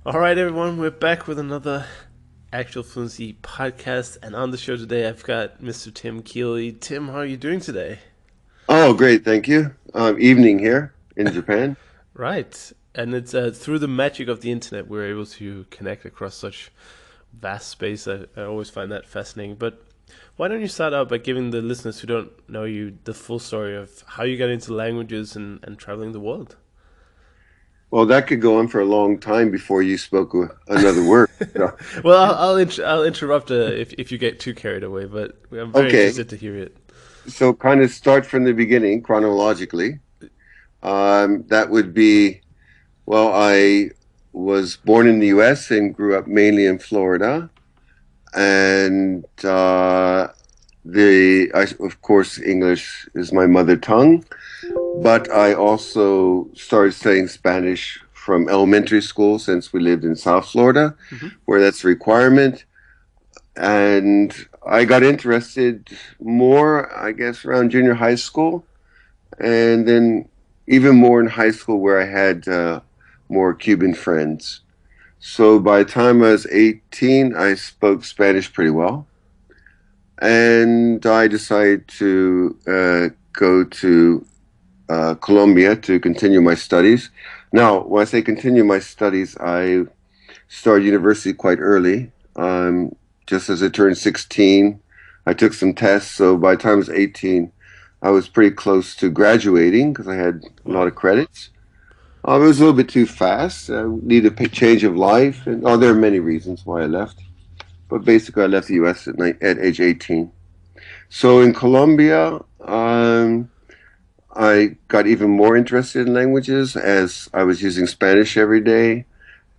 All right, everyone, we're back with another Actual Fluency podcast, and on the show today, I've got Mr. Tim Keeley. Tim, how are you doing today? Oh, great. Thank you. Evening here in Japan. Right, and it's through the magic of the internet we're able to connect across such vast space. I always find that fascinating. But why don't you start out by giving the listeners who don't know you the full story of how you got into languages and traveling the world? Well, that could go on for a long time before you spoke another word. So, Well, I'll interrupt if you get too carried away, but I'm very okay. interested to hear it. So kind of start from the beginning chronologically. That would be, well, I was born in the US and grew up mainly in Florida. And of course, English is my mother tongue. But I also started studying Spanish from elementary school since we lived in South Florida, Hmm. where that's a requirement. And I got interested more, I guess, around junior high school, and then even more in high school where I had more Cuban friends. So by the time I was 18, I spoke Spanish pretty well. And I decided to go to Colombia to continue my studies. Now, when I say continue my studies, I started university quite early. Just as I turned 16, I took some tests. So by the time I was 18, I was pretty close to graduating because I had a lot Wow. of credits. It was a little bit too fast. I needed a change of life. And there are many reasons why I left. But basically, I left the US at age 18. So in Colombia, I got even more interested in languages as I was using Spanish every day,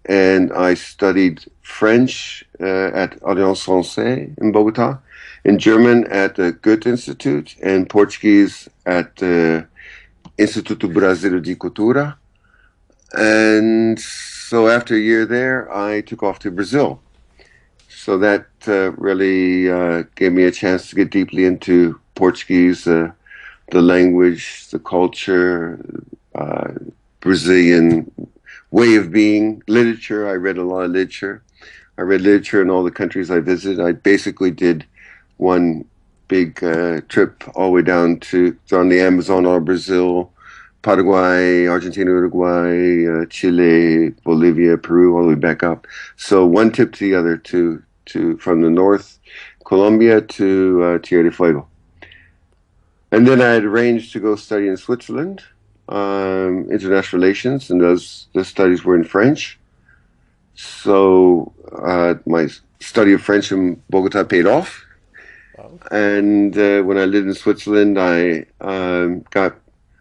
and I studied French at Alliance Française in Bogota, and German at the Goethe Institute, and Portuguese at the Instituto Brasileiro de Cultura. And so after a year there, I took off to Brazil. So that really gave me a chance to get deeply into Portuguese. The language, the culture, uh, Brazilian way of being, literature. I read a lot of literature. I read literature in all the countries I visited. I basically did one big trip all the way down the Amazon, all Brazil, Paraguay, Argentina, Uruguay, Chile, Bolivia, Peru, all the way back up. So one tip to the other, to from the north, Colombia to Tierra del Fuego. And then I had arranged to go study in Switzerland, international relations, and those studies were in French. So my study of French in Bogota paid off. Wow. And when I lived in Switzerland, I got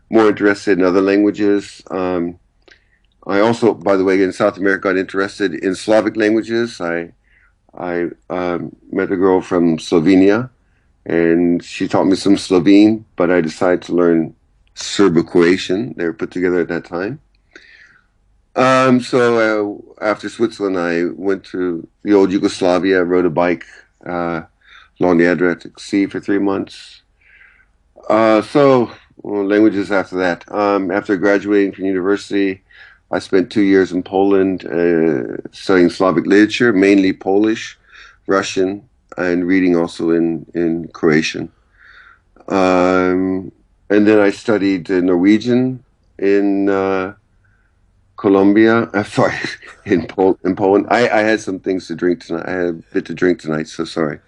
more interested in other languages. I also, by the way, in South America, got interested in Slavic languages. I met a girl from Slovenia, and she taught me some Slovene, but I decided to learn Serbo-Croatian. They were put together at that time. So after Switzerland, I went to the old Yugoslavia, rode a bike uh, along the Adriatic Sea for 3 months. Well, languages after that. After graduating from university, I spent 2 years in Poland studying Slavic literature, mainly Polish, Russian, and reading also in Croatian. Um, and then I studied Norwegian in Colombia. Sorry, in Poland. I had some things to drink tonight. I had a bit to drink tonight, so sorry.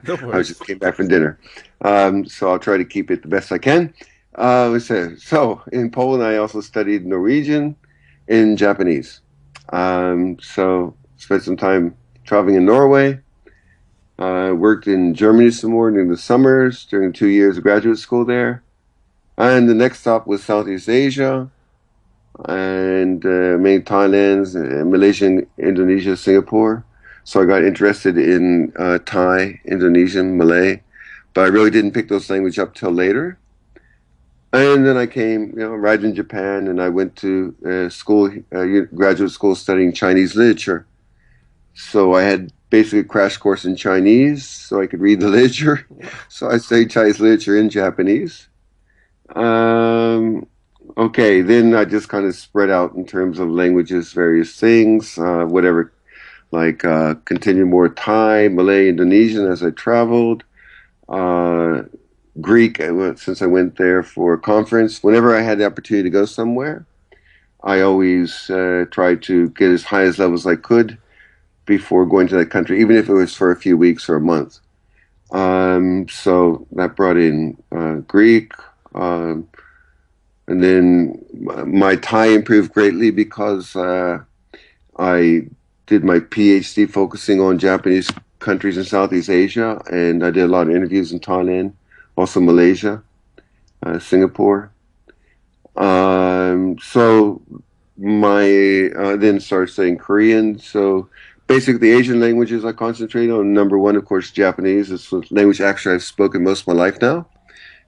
No I worries. just came back from dinner, so I'll try to keep it the best I can. So in Poland, I also studied Norwegian and Japanese. So spent some time traveling in Norway. Worked in Germany some more during the summers, during 2 years of graduate school there. And the next stop was Southeast Asia and mainly Thailand, Malaysia, Indonesia, Singapore. So I got interested in Thai, Indonesian, Malay, but I really didn't pick those languages up till later. And then I came, arrived in Japan, and I went to graduate school studying Chinese literature. So I had basically a crash course in Chinese, so I could read the literature. Wow. So I studied Chinese literature in Japanese. Um, Okay, then I just kind of spread out in terms of languages, various things, whatever, like continued more Thai, Malay, Indonesian as I traveled. Uh, Greek, since I went there for a conference. Whenever I had the opportunity to go somewhere, I always tried to get as high as levels I could before going to that country, even if it was for a few weeks or a month. So that brought in Greek. Um, and then my Thai improved greatly because I did my PhD focusing on Japanese countries in Southeast Asia, and I did a lot of interviews in Thailand, also Malaysia, Singapore. So my then started studying Korean. So basically, the Asian languages I concentrate on. Number one, of course, Japanese. It's the language actually I've spoken most of my life now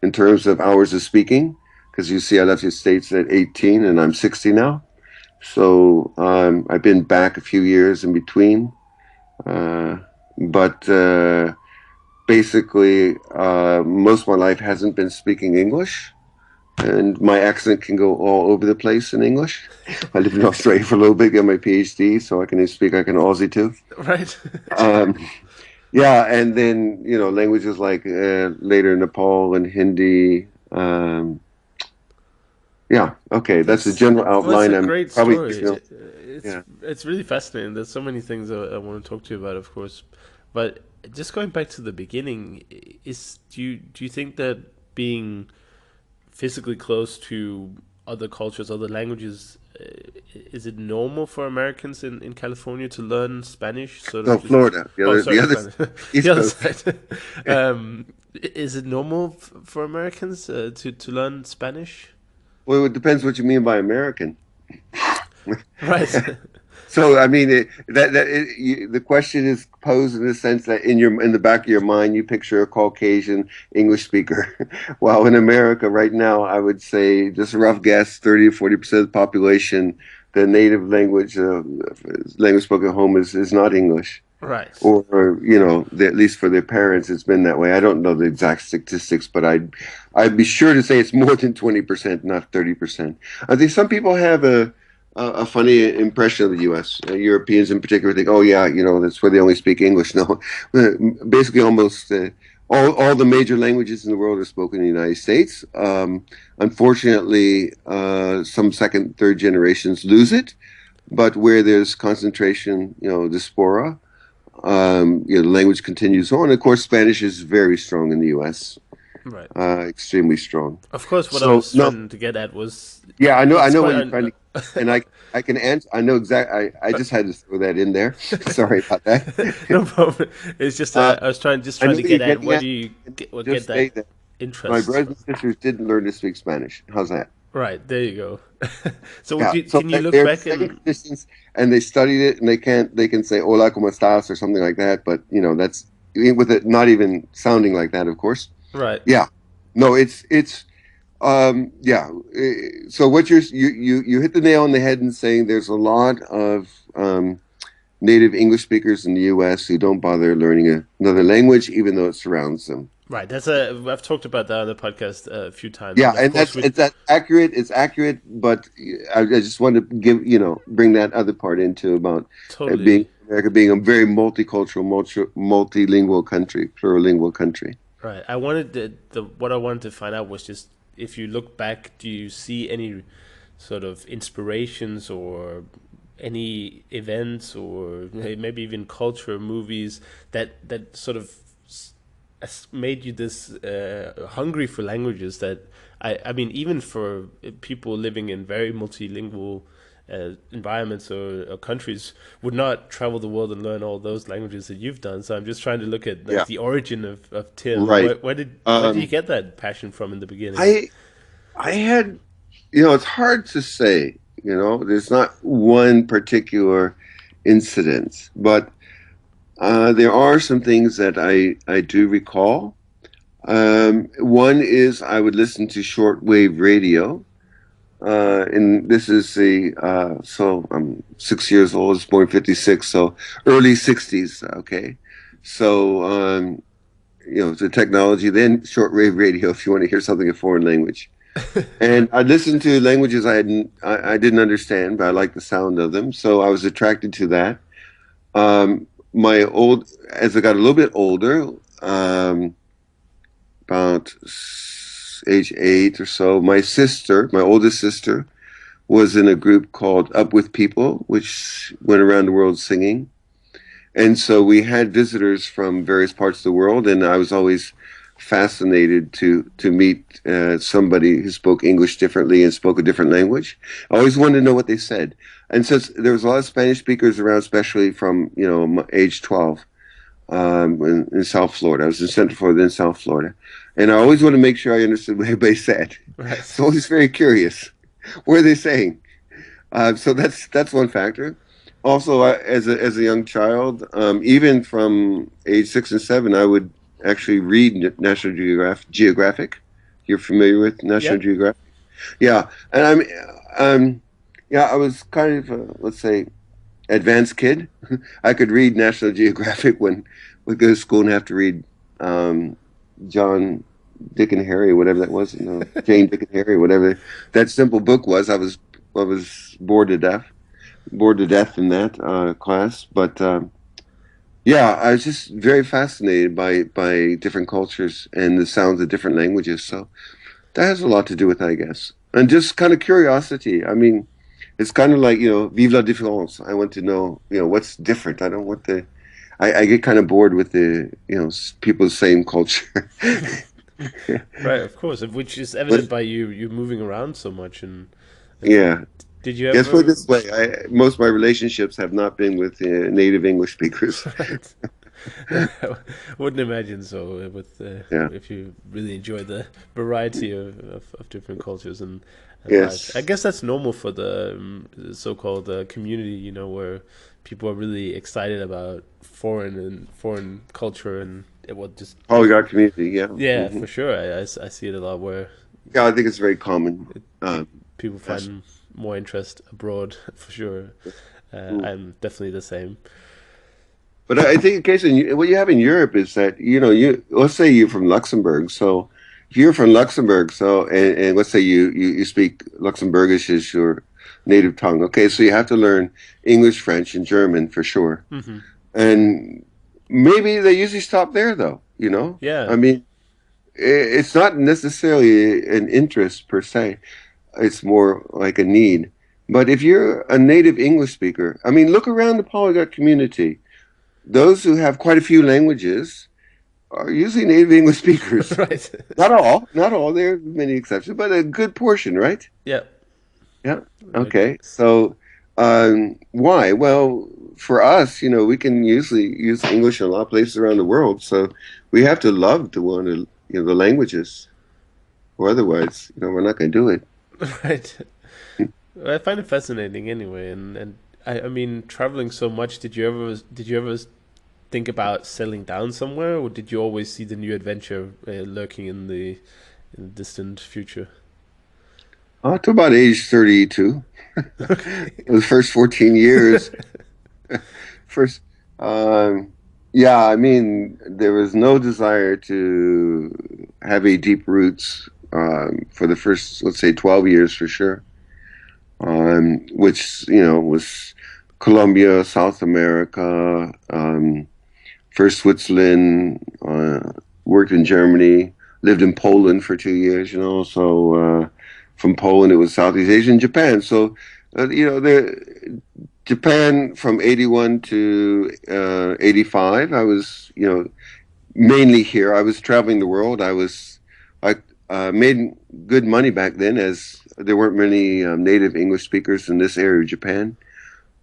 in terms of hours of speaking. Because you see, I left the States at 18 and I'm 60 now. So I've been back a few years in between. Uh, but basically, most of my life hasn't been speaking English. And my accent can go all over the place in English. I lived in Australia for a little bit, got my PhD, so I can speak like an Aussie too. Right. Um, yeah, and then languages like later Nepal and Hindi. Yeah, okay, that's a That's general well, it's outline. a I'm great probably story. It's yeah. it's really fascinating. There's so many things I want to talk to you about, of course. But just going back to the beginning, is do you think that being physically close to other cultures, other languages, is it normal for Americans in California to learn Spanish? Sort of No, just. Florida, Oh, the sorry, other Spanish. The East other Coast. side. Is it normal for Americans to learn Spanish? Well, it depends what you mean by American. Right. So I mean, the question is posed in the sense that in the back of your mind you picture a Caucasian English speaker, while in America right now I would say just a rough guess 30 to 40% of the population, the native language spoken at home is not English, Right. or at least for their parents it's been that way. I don't know the exact statistics, but I'd be sure to say it's more than 20%, not 30%. I think some people have a funny impression of the U.S. Europeans in particular think, oh yeah, that's where they only speak English. No, basically almost all the major languages in the world are spoken in the United States. Unfortunately, some second, third generations lose it, but where there's concentration, diaspora, the language continues on. Of course, Spanish is very strong in the U.S. Right. Extremely strong. Of course, what I So was no, trying to get at was yeah, I it's know quite what you're trying to, and I can answer. I know exactly. I just had to throw that in there. Sorry about that. no problem. It's just uh, I was I trying know to what you're get at getting where at. do you And get just say that that my interest brothers from? and sisters didn't learn to speak Spanish. How's that? Right there you go. So Yeah. So can you look they're the back same and traditions, and they studied it, and they can say "Hola, cómo estás" or something like that. But that's with it not even sounding like that, of course. right? Yeah. No, it's yeah. So what you hit the nail on the head in saying there's a lot of native English speakers in the U.S. who don't bother learning another language, even though it surrounds them. Right. That's a I've talked about that on the podcast a few times, Yeah, and of and course we that's accurate. It's accurate, but I just wanted to bring that other part into about being totally. America being a very multicultural, multilingual country, plurilingual country. Right. I wanted the what I wanted to find out was just if you look back, do you see any sort of inspirations or any events or maybe even culture, movies that sort of made you this hungry for languages that I mean even for people living in very multilingual environments or countries would not travel the world and learn all those languages that you've done. So I'm just trying to look at like Yeah, the origin of Tim. right. Where did you Um, get that passion from in the beginning? I I had, it's hard to say. There's not one particular incident, but there are some things that I do recall. One is I would listen to shortwave radio. And this is so I'm 6 years old, I was born 56, so early 60s. Okay. So, the technology, then shortwave radio, if you want to hear something in foreign language. And I listened to languages I didn't understand, but I liked the sound of them, so I was attracted to that. My old As I got a little bit older, about age 8 or so, my oldest sister, was in a group called Up With People, which went around the world singing. And so we had visitors from various parts of the world, and I was always fascinated to meet somebody who spoke English differently and spoke a different language. I always wanted to know what they said. And since there was a lot of Spanish speakers around, especially from age 12 in South Florida, I was in Central Florida, then South Florida, and I always wanted to make sure I understood what everybody said. Right. So I was very curious. What are they saying? So that's one factor. Also, as a young child, even from age 6 and 7, I would actually read National Geographic. You're familiar with National Yep. Geographic? Yeah, and yeah, I was kind of let's say advanced kid. I could read National Geographic when we go to school and have to read um, John, Dick and Harry, whatever that was, Jane, Dick and Harry, whatever that simple book was. I was bored to death in that class. But yeah, I was just very fascinated by different cultures and the sounds of different languages. So that has a lot to do with it, I guess, and just kind of curiosity. I mean, it's kind of like vive la différence. I want to know what's different. I don't want the. I get kind of bored with the people's same culture. Right, of course, which is But evident by you moving around so much. And yeah, did you yes. Put it ever? this way, most of my relationships have not been with native English speakers. Right. I wouldn't imagine so. With Yeah. if you really enjoy the variety of different cultures and lives, I Yes. guess that's normal for the so-called community. Where people are really excited about foreign culture and what just Polyglot community. Yeah. yeah, Hmm. for sure. I see it a lot where Yeah, I think it's very common. pe- Um, people as- find more interest abroad for sure. mm. I'm definitely the same. But I think in case what you have in Europe is that you let's say you're from Luxembourg. So if you're from Luxembourg, and let's say you speak Luxembourgish as your native tongue. Okay, so you have to learn English, French, and German for sure. Hmm. And maybe they usually stop there, though. Yeah. I mean, it's not necessarily an interest per se. It's more like a need. But if you're a native English speaker, I mean, look around the polyglot community. Those who have quite a few languages are usually native English speakers. Right. Not all. There are many exceptions, but a good portion, right? Yeah. Yeah. I, Okay. So, why? Well, for us, we can usually use English in a lot of places around the world. So we have to love to want to, the languages, or otherwise, we're not going to do it. right. I find it fascinating anyway, and I mean, traveling so much. Did you ever think about settling down somewhere, or did you always see the new adventure lurking in the distant future? To about age 32, Okay. the first 14 years, first, um, yeah, I mean, there was no desire to have a deep roots for the first, let's say, 12 years for sure, which, was Colombia, South America, first Switzerland, worked in Germany, lived in Poland for 2 years, so from Poland it was Southeast Asia and Japan. So, Japan from 81 to 85, I was, mainly here. I was traveling the world. I made good money back then as there weren't many native English speakers in this area of Japan.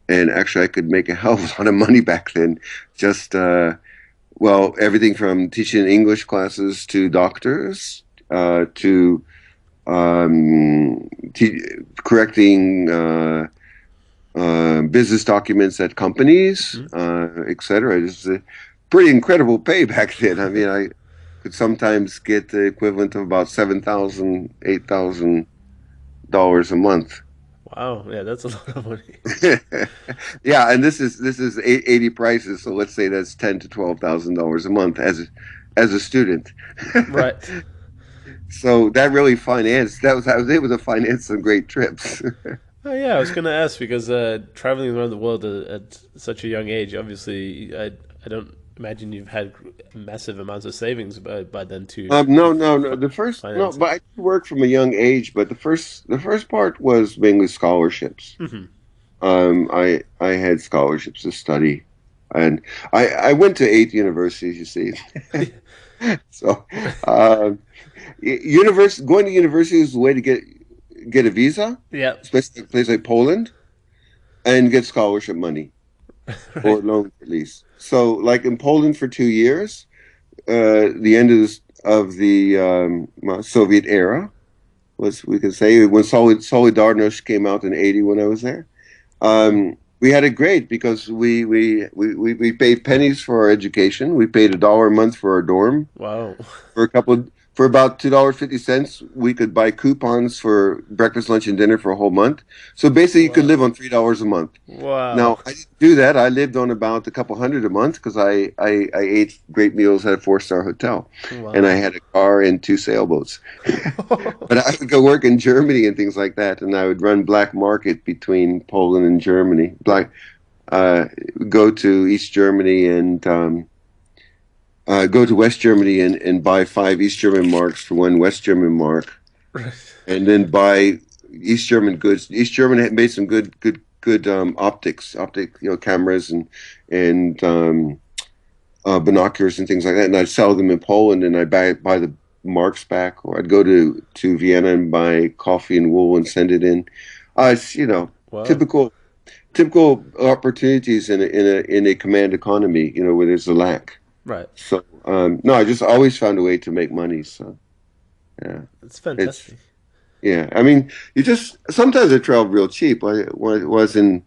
And actually, I could make a hell of a lot of money back then. Just, well, everything from teaching English classes to doctors, to te correcting business documents at companies, Mhm. etc. It's a pretty incredible pay back then. I mean, I could sometimes get the equivalent of about 7,000, $8,000 a month. Wow, yeah, that's a lot of money. Yeah, and this is 80 prices, so let's say that's 10 to $12,000 a month as a student. Right. So that really financed. I was able to finance some great trips. Oh yeah, I was gonna ask because traveling around the world at such a young age, obviously, I don't imagine you've had massive amounts of savings by then to No, no, no. The first, no, finance it. but I did work from a young age. But the first part was mainly scholarships. Hmm. I had scholarships to study, and I went to 8 universities. You see, so um, going to university is the way to get a visa, Yeah, especially a place like Poland, and get scholarship money or right. loans at least. So, like in Poland for 2 years, the end of the Soviet era was, we could say, when Solidarność came out in '80 when I was there. Wow, We had it great because we paid pennies for our education. We paid $1 a month for our dorm. wow, For about $2.50, we could buy coupons for breakfast, lunch, and dinner for a whole month. So basically, you could wow, live on $3 a month. wow, Now, I didn't do that. I lived on about a couple hundred a month because I ate great meals at a 4-star hotel, and I wow. had a car and 2 sailboats. But I would go work in Germany and things like that, and I would run black market between Poland and Germany. Uh, Go to East Germany and go to West Germany and buy 5 East German marks for 1 West German mark, Right. and then buy East German goods. East German had made some good optic, cameras and binoculars and things like that. And I'd sell them in Poland, and I'd buy the marks back, or I'd go to Vienna and buy coffee and wool and send it in. It's Wow. typical opportunities in a command economy, where there's a lack. Right. So no, I just always found a way to make money. So yeah, That's it's fantastic. yeah. I mean, you just sometimes I travel real cheap. When I was in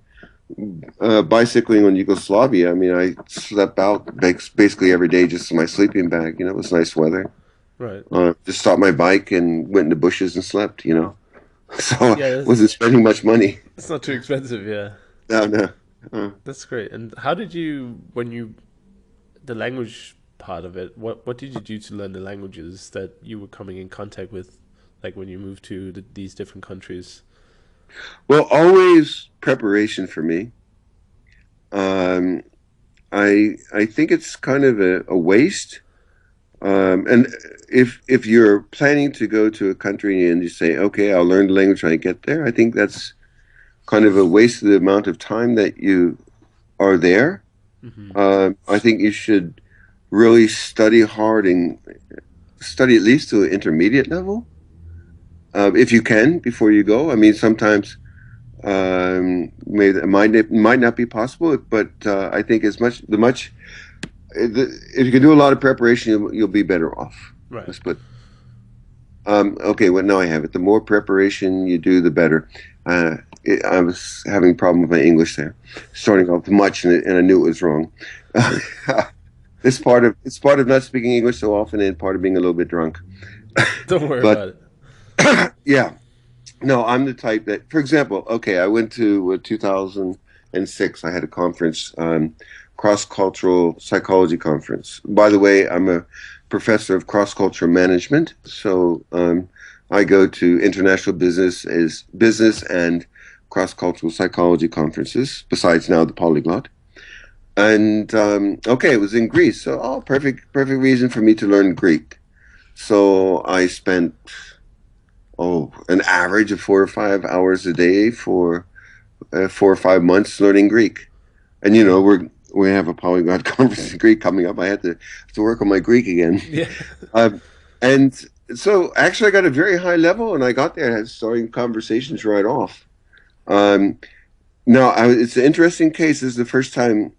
bicycling on Yugoslavia, I mean, I slept out basically every day just in my sleeping bag. It was nice weather. Right. Just stopped my bike and went in the bushes and slept. So I Yeah, wasn't spending much money. that's not too expensive. Yeah, No, no. Uh, that's great. And how did you, when you, the language part of it, what did you do to learn the languages that you were coming in contact with, like when you moved to these different countries? well, always preparation for me. Um, I think it's kind of a waste. And if you're planning to go to a country and you say, okay, I'll learn the language when I get there, I think that's kind of a waste of the amount of time that you are there. Hmm. I think you should really study hard and study at least to an intermediate level, if you can, before you go. I mean, sometimes maybe it might not be possible, but I think if you can do a lot of preparation, you'll be better off. Right. Let's put Okay, well, now I have it. The more preparation you do, the better. I was having a problem with my English there, starting off much, and I knew it was wrong. It's part of not speaking English so often, and part of being a little bit drunk. Don't worry But about it. yeah, no, I'm the type that, for example, okay, I went to 2006. I had a conference, cross-cultural psychology conference. By the way, I'm a professor of cross-cultural management, so I go to international business and cross-cultural psychology conferences. Besides now the polyglot, and okay, it was in Greece, so perfect reason for me to learn Greek. So I spent an average of 4 or 5 hours a day for 4 or 5 months learning Greek. And we have a polyglot conference in Greek coming up. I have to work on my Greek again. Yeah. Um, and so actually, I got a very high level, and I got there and had starting conversations right off. Um, Now, it's an interesting case. This is the first time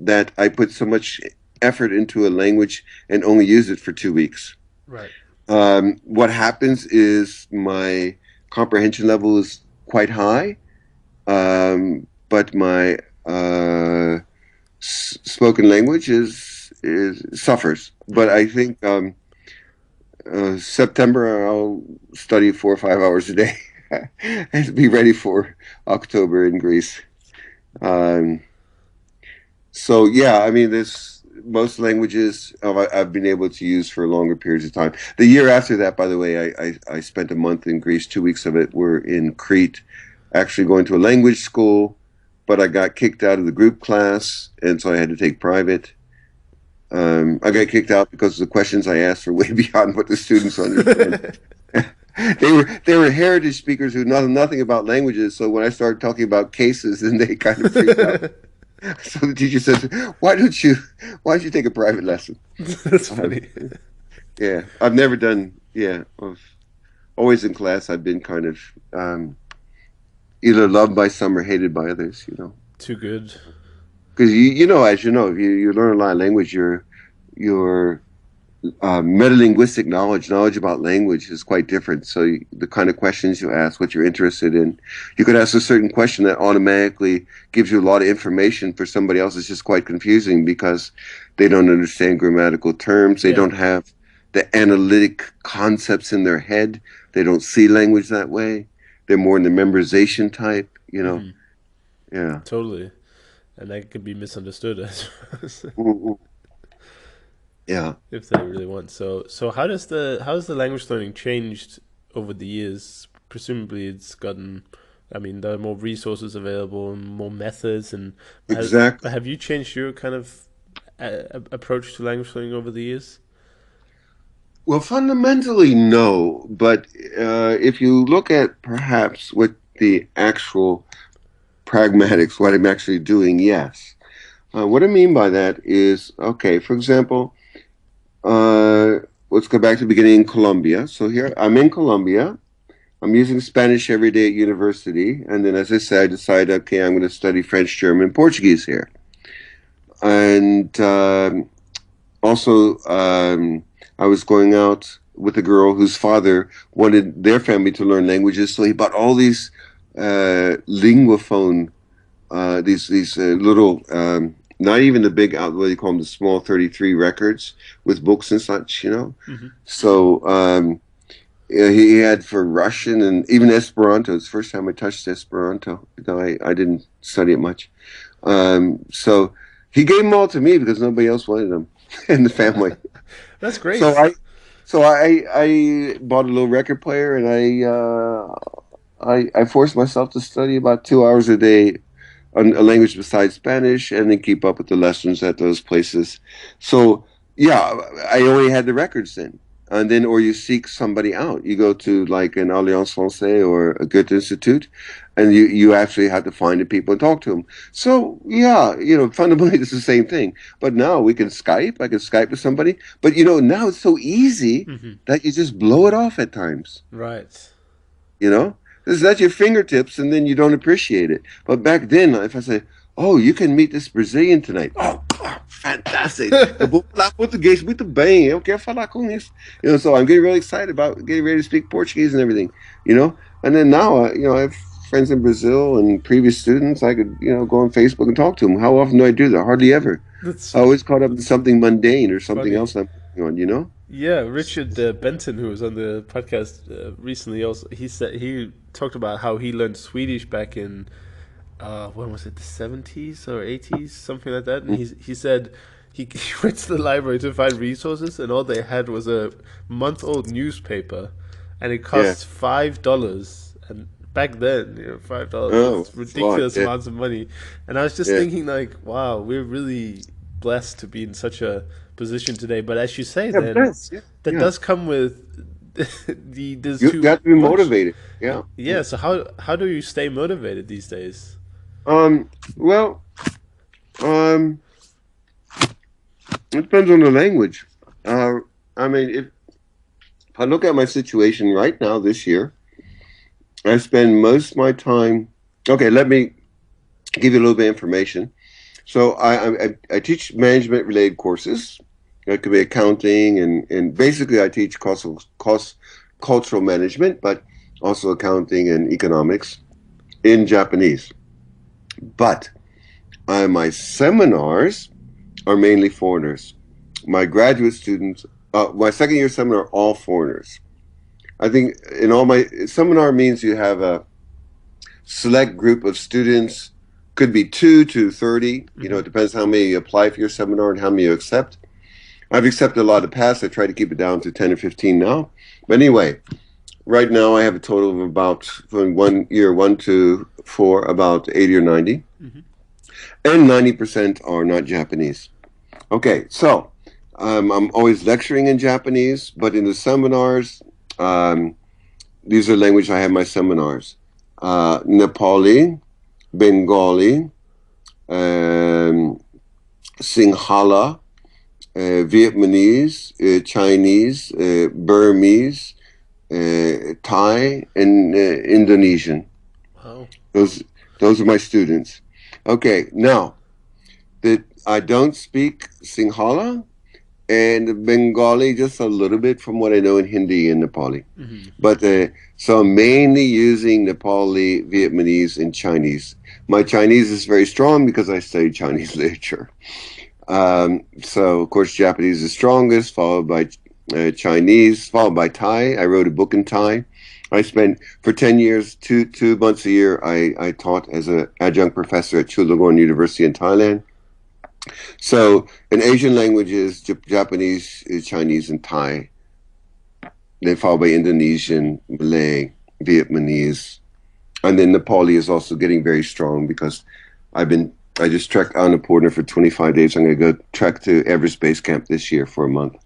that I put so much effort into a language and only use it for 2 weeks. Right. What happens is my comprehension level is quite high, but my spoken language is suffers. But Hmm. I think September I'll study 4 or 5 hours a day and be ready for October in Greece. Um, so yeah, I mean, most languages I've been able to use for longer periods of time. The year after that, by the way, I spent a month in Greece. 2 weeks of it were in Crete, actually going to a language school, but I got kicked out of the group class, and so I had to take private. I got kicked out because the questions I asked were way beyond what the students understood. They were heritage speakers who know nothing about languages. So when I started talking about cases, then they kind of freaked out. So the teacher says, why don't you take a private lesson?" That's Uh, funny. yeah, I've never done. Yeah, always in class. I've been kind of either loved by some or hated by others. Too good. Because as you know, if you learn a lot of language, your metalinguistic knowledge about language is quite different. So the kind of questions you ask, what you're interested in, you could ask a certain question that automatically gives you a lot of information. For somebody else, it's just quite confusing because they don't understand grammatical terms. They Yeah, don't have the analytic concepts in their head. They don't see language that way. They're more in the memorization type. hmm, Yeah. totally. And that could be misunderstood, I suppose, Mhm. Yeah. if they really want. So how has the language learning changed over the years? Presumably, it's gotten. I mean, there are more resources available and more methods. And has, Exactly. have you changed your kind of approach to language learning over the years? Well, fundamentally, no. But if you look at perhaps what the actual pragmatics, what I'm actually doing, yes. What I mean by that is, okay, for example, uh, let's go back to the beginning in Colombia. So here I'm in Colombia. I'm using Spanish every day at university. And then, as I said, I decided, okay, I'm going to study French, German, Portuguese here. And also, I was going out with a girl whose father wanted their family to learn languages, so he bought all these linguaphone, these little, not even the big, what do you call them, the small 33 records with books and such. Hmm. So yeah, he had for Russian and even Esperanto. It's the first time I touched Esperanto, though I didn't study it much. So he gave them all to me because nobody else wanted them in the family. That's So great. I bought a little record player and I forced myself to study about 2 hours a day on a language besides Spanish and then keep up with the lessons at those places. So yeah, I only had the records then. And then, or you seek somebody out. You go to like an Alliance Française or a Goethe Institute, and you actually have to find the people and talk to them. So yeah, fundamentally it's the same thing. But now we can Skype. I can Skype with somebody. But now it's so easy Hmm. that you just blow it off at times. Right. You know, this is at your fingertips, and then you don't appreciate it. But back then, if I say, "Oh, you can meet this Brazilian tonight," oh, fantastic! Eu vou falar português muito bem. Eu quero falar com isso. So I'm getting really excited about getting ready to speak Portuguese and everything. And then now, I have friends in Brazil and previous students. I could, go on Facebook and talk to them. How often do I do that? Hardly ever. That's I always caught up in that's something mundane or something funny. else I'm working on. Yeah, Richard Benton, who was on the podcast recently, also he talked about how he learned Swedish back in when was it, the 70s or 80s, something like that. And he said he went to the library to find resources, and all they had was a month-old newspaper, and it Yeah. cost $5. And back then, $5, Oh, that's it's a lot. ridiculous Yeah. amounts of money. And I was just Yeah. thinking, like, wow, we're really blessed to be in such a position today. But as you say, Yeah, then best. Yeah. that Yeah. does come with there's You too got to be much. motivated. Yeah. Yeah. So how do you stay motivated these days? Well, um, it depends on the language. I mean, if I look at my situation right now this year, I spend most of my time. Okay, let me give you a little bit of information. So I teach management related courses. It could be accounting and basically I teach cultural management, but also accounting and economics in Japanese. But my seminars are mainly foreigners. My graduate students, my second year seminar, are all foreigners. I think in all my seminar means you have a select group of students could be 2 to 30. You know, Mm-hmm. it depends how many you apply for your seminar and how many you accept. I've accepted a lot in the past. I try to keep it down to 10 or 15 now. But anyway, right now I have a total of about, from 1 year 1 to 4, about 80 or 90. Mm-hmm. And 90% are not Japanese. Okay, so I'm always lecturing in Japanese, but in the seminars, um, these are language I have in my seminars. Nepali, Bengali, um, Sinhala, Vietnamese, Chinese, Burmese, Thai, and Indonesian. Wow. Those those are my students. Okay, now that I don't speak Sinhala and Bengali just a little bit from what I know in Hindi and Nepali. Mm-hmm. But so I'm mainly using Nepali, Vietnamese, and Chinese. My Chinese is very strong because I studied Chinese literature. So, of course, Japanese is strongest, followed by Chinese, followed by Thai. I wrote a book in Thai. I spent for 10 years, two months a year, I taught as an adjunct professor at Chulalongkorn University in Thailand. So, in Asian languages, Japanese, Chinese, and Thai. Then followed by Indonesian, Malay, Vietnamese, and then Nepali is also getting very strong because I just trekked Annapurna for 25 days. I'm going to go trek to Everest Base Camp this year for a month.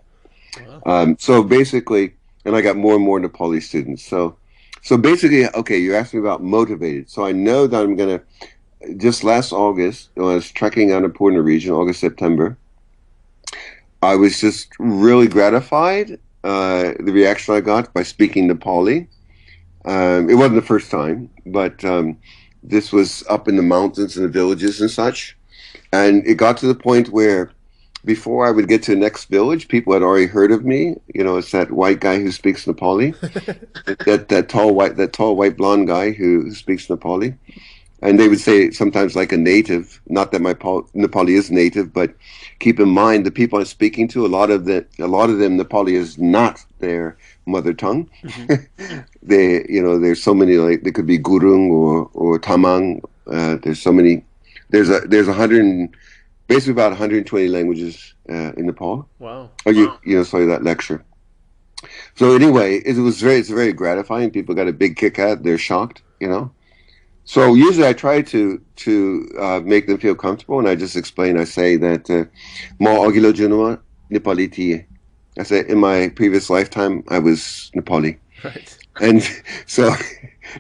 Wow. So basically, and I got more and more Nepali students. So basically, okay, you asked me about motivated. So I know that I'm going to, just last August, when I was trekking Annapurna region, August, September, I was just really gratified, the reaction I got by speaking Nepali. It wasn't the first time, but this was up in the mountains and the villages and such. And it got to the point where before I would get to the next village, people had already heard of me. You know, it's that white guy who speaks Nepali, that tall white blonde guy who speaks Nepali. And they would say sometimes like a native, not that my Nepali is native, but keep in mind the people I'm speaking to, a lot of them Nepali is not their mother tongue. Mm-hmm. They, you know, there's so many, like they could be Gurung or Tamang. There's so many. There's 100, basically about 120 languages in Nepal. Wow. Oh, you know, sorry, that lecture. So anyway, it's very gratifying. People got a big kick out. They're shocked, you know. So usually I try to make them feel comfortable, and I just explain. I say that Ma Ogilo Junua Nepali Tiye. I say in my previous lifetime I was Nepali, Right. and so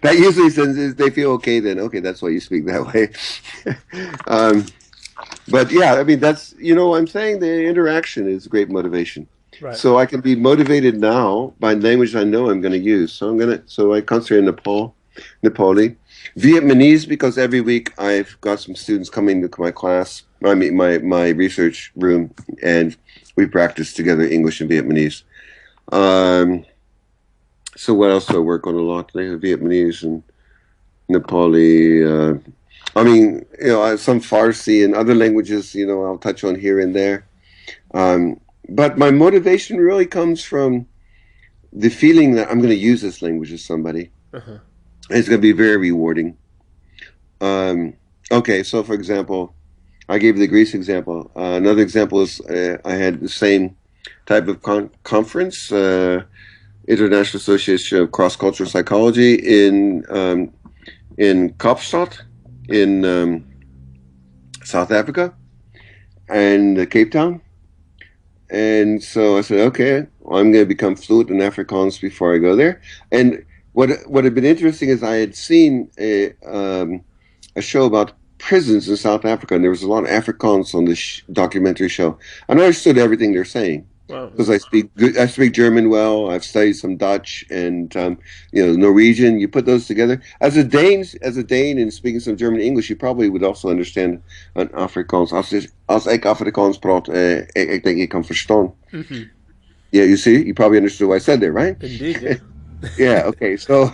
that usually says they feel okay. Then okay, that's why you speak that way. But yeah, I mean that's, you know, I'm saying the interaction is great motivation. Right. So I can be motivated now by language I know I'm going to use. So I concentrate on Nepali. Vietnamese, because every week I've got some students coming to my class, I mean my research room, and we practice together English and Vietnamese. So what else do I work on a lot today? Vietnamese and Nepali. I mean, you know, some Farsi and other languages, you know, I'll touch on here and there. But my motivation really comes from the feeling that I'm going to use this language with somebody. Uh-huh. It's going to be very rewarding. Okay, so for example, I gave the Greece example. Another example is I had the same type of conference, International Association of Cross-Cultural Psychology in Kaapstad in South Africa and Cape Town. And so I said, okay, well, I'm going to become fluent in Afrikaans before I go there. And what had been interesting is I had seen a show about prisons in South Africa, and there was a lot of Afrikaans on this documentary show. And I understood everything they're saying Wow. because I speak German well. I've studied some Dutch and you know, Norwegian. You put those together as a Dane, and speaking some German and English, you probably would also understand an Afrikaans. Als ik Afrikaans praat, ik denk ik kan verstaan. Mm-hmm. Yeah, you see, you probably understood what I said there, right? Indeed. Yeah. Yeah. Okay. So,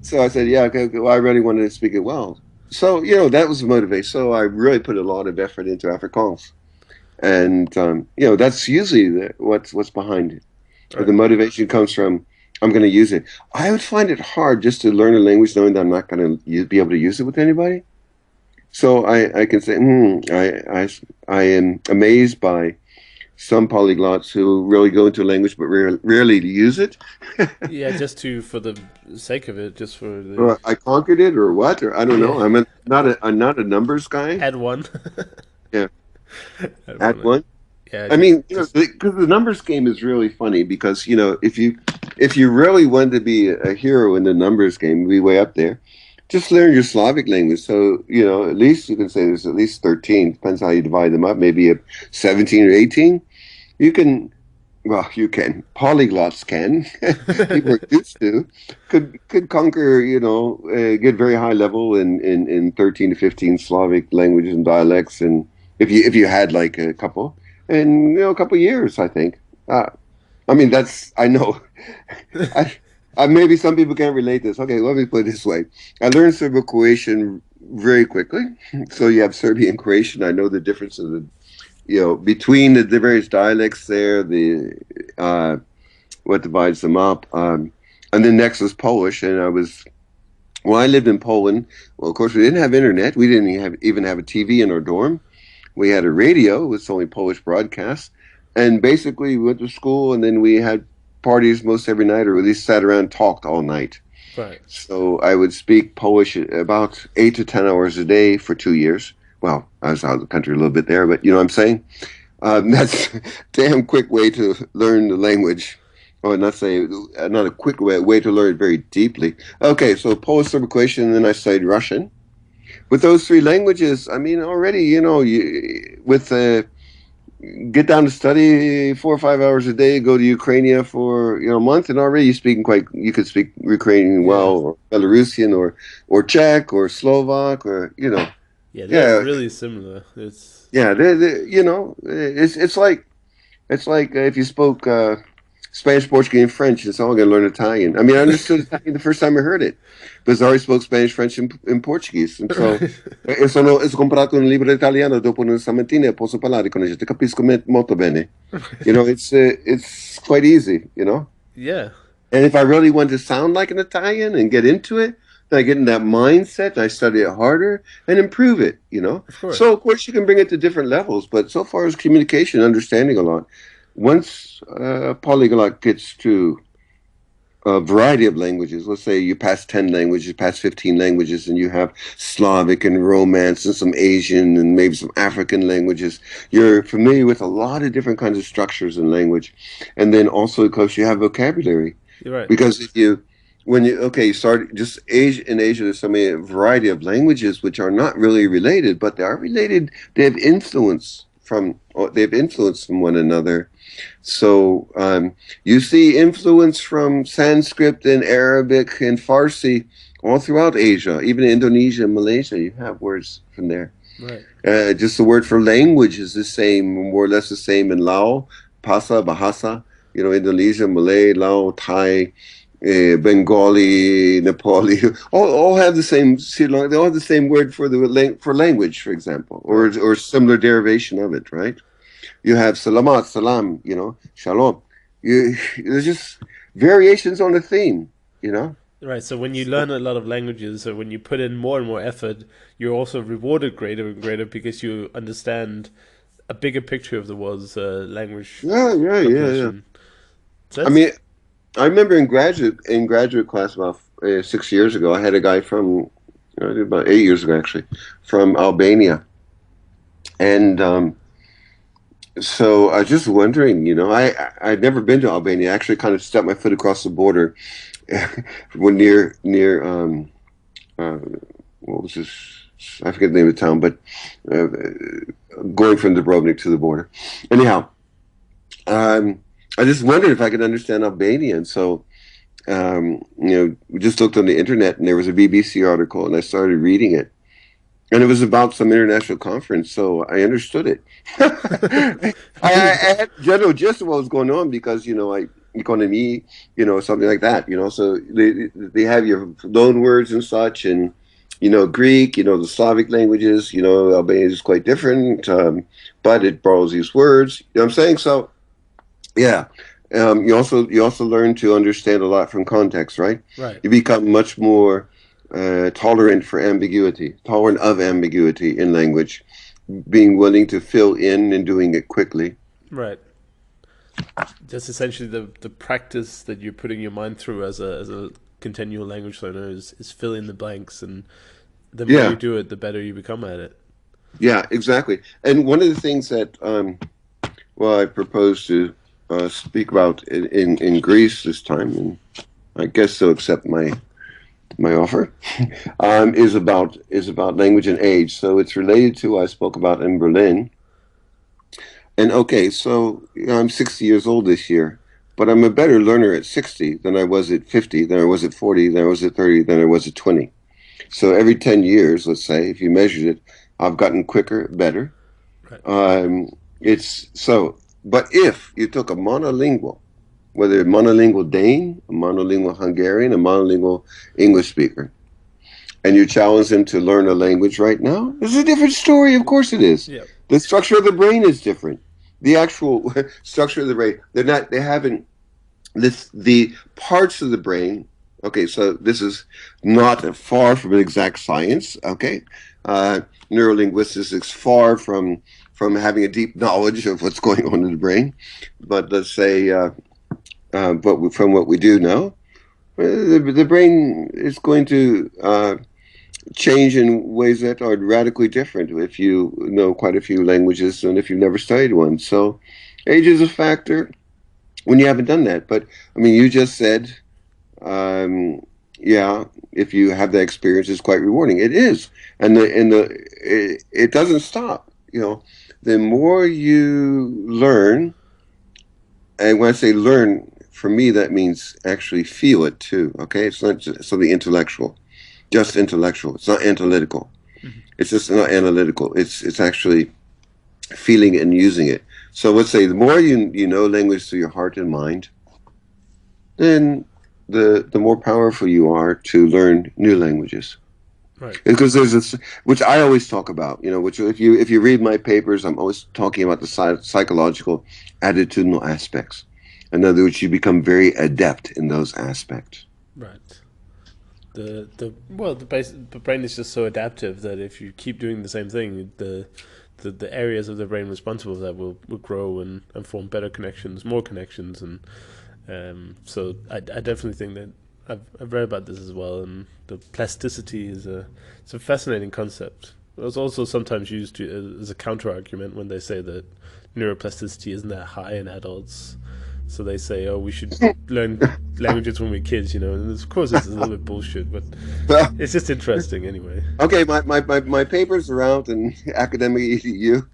so I said, yeah, okay, well, I really wanted to speak it well. So, you know, that was the motivation. So I really put a lot of effort into Afrikaans. And, you know, that's usually what's behind it. Right. The motivation comes from, I'm going to use it. I would find it hard just to learn a language knowing that I'm not going to be able to use it with anybody. So I can say, I am amazed by some polyglots who really go into language but rarely use it. Yeah, just to for the sake of it, just for the Or I conquered it, or what, or I don't yeah, know. I'm not a numbers guy. add one, Yeah, add add one. one. Yeah, I mean, because the numbers game is really funny because if you really want to be a hero in the numbers game, be way up there. Just learn your Slavic language. So at least you can say there's at least 13. Depends how you divide them up. Maybe a 17 or 18. You can. Well, you can. Polyglots can. People are used to could conquer. Get very high level in 13 to 15 Slavic languages and dialects, and if you had like a couple, in a couple of years, I think. Uh, I mean, that's I know. I, maybe some people can't relate this. Okay, let me put it this way. I learned Serbo-Croatian very quickly. So you have Serbian Croatian. I know the difference of between the various dialects there, uh, what divides them up. And then next was Polish, and I lived in Poland. Well, of course, we didn't have internet. We didn't even have a TV in our dorm. We had a radio. It was only Polish broadcasts. And basically, we went to school, and then we had parties most every night, or at least sat around and talked all night. right. So I would speak Polish about 8 to 10 hours a day for 2 years. Well, I was out of the country a little bit there, but you know what I'm saying? That's a damn quick way to learn the language. Or not a quick way to learn it very deeply. Okay, so Polish, Serbo, Croatian, and then I studied Russian. With those three languages, I mean, already, with get down to study 4 or 5 hours a day, go to Ukraine for a month, and already you could speak Ukrainian well, Yeah, or Belarusian, or Czech, or Slovak, or yeah, they're yeah, really similar. It's yeah. It's like if you spoke Spanish, Portuguese, and French, it's all going to learn Italian. I mean, I understood Italian the first time I heard it, because I already spoke Spanish, French, and Portuguese. And so, right. sono comprato un libro italiano dopo una stamattina e posso parlare con gente. Capisco molto bene. It's quite easy, Yeah, And if I really want to sound like an Italian and get into it, then I get in that mindset and I study it harder and improve it. of course. So, of course, you can bring it to different levels, but so far as communication, understanding a lot. Once a polyglot gets to a variety of languages, let's say you pass 10 languages, pass 15 languages, and you have Slavic and Romance and some Asian and maybe some African languages, you're familiar with a lot of different kinds of structures in language. And then also, because you have vocabulary. You're right. Because you start just in Asia, there's so many variety of languages which are not really related, but they are related. They have influence from one another. So you see influence from Sanskrit and Arabic and Farsi all throughout Asia, even in Indonesia and Malaysia. You have words from there. Right. Just the word for language is the same, more or less the same in Lao, Pasa, Bahasa. Indonesia, Malay, Lao, Thai, Bengali, Nepali, all have the same. They all have the same word for language, for example, or Right. similar derivation of it. Right? You have salamat, salam, shalom. There's just variations on the theme. Right. So when you So, learn a lot of languages, or when you put in more and more effort, you're also rewarded greater and greater because you understand a bigger picture of the world's language yeah, yeah, yeah, yeah. population. So I that's mean, I remember in graduate class about 6 years ago, I had a guy from about 8 years ago actually from Albania, and so I was just wondering, I'd never been to Albania. I actually kind of stepped my foot across the border when near uh, what was this? I forget the name of the town, but uh, going from Dubrovnik to the border. Anyhow, um, I just wondered if I could understand Albanian. So we just looked on the internet, and there was a BBC article, and I started reading it. And it was about some international conference, so I understood it. I had general gist of what was going on because I economy, something like that. So they have your loan words and such, and Greek, the Slavic languages. Albanian is quite different, but it borrows these words. You know what I'm saying? So yeah. You also learn to understand a lot from context, right? right. You become much more tolerant for ambiguity, tolerant of ambiguity in language, being willing to fill in and doing it quickly. Right. Just essentially the practice that you're putting your mind through as a continual language learner is fill in the blanks, and the more you Yeah, do it, the better you become at it. yeah, exactly. And one of the things that, well, I propose to speak about in Greece this time, and I guess they'll accept my offer, is about language and age. So it's related to what I spoke about in Berlin. And okay, so I'm 60 years old this year, but I'm a better learner at 60 than I was at 50, than I was at 40, than I was at 30, than I was at 20. So every 10 years, let's say, if you measured it, I've gotten quicker, better. Right. It's so, but if you took a monolingual, whether a monolingual Dane, a monolingual Hungarian, a monolingual English speaker, and you challenge them to learn a language right now, it's a different story. Of course it is. Yeah. The structure of the brain is different. The actual structure of the brain, they haven't, the parts of the brain, okay, so this is not far from an exact science, okay? Uh, Neurolinguistics is far from having a deep knowledge of what's going on in the brain, but let's say, but from what we do know, the brain is going to change in ways that are radically different if you know quite a few languages than if you've never studied one. So, age is a factor when you haven't done that. But I mean, you just said, yeah, if you have that experience, it's quite rewarding. It is, and it doesn't stop. The more you learn, and when I say learn, for me that means actually feel it too. Okay, it's not just something intellectual, just intellectual. It's not analytical. Mm-hmm. It's just not analytical. It's actually feeling it and using it. So let's say the more you know language through your heart and mind, then the more powerful you are to learn new languages. Right. Because there's this, which I always talk about, which if you read my papers, I'm always talking about the psychological, attitudinal aspects. In other words, you become very adept in those aspects. Right. The brain is just so adaptive that if you keep doing the same thing, the areas of the brain responsible for that will grow and form better connections, more connections, and so I definitely think that I've read about this as well, and the plasticity it's a fascinating concept. It's also sometimes used as a counter argument when they say that neuroplasticity isn't that high in adults. So they say, "Oh, we should learn languages when we're kids," and of course it's a little bit bullshit, but Well, it's just interesting anyway. okay, my papers are out in academic EDU.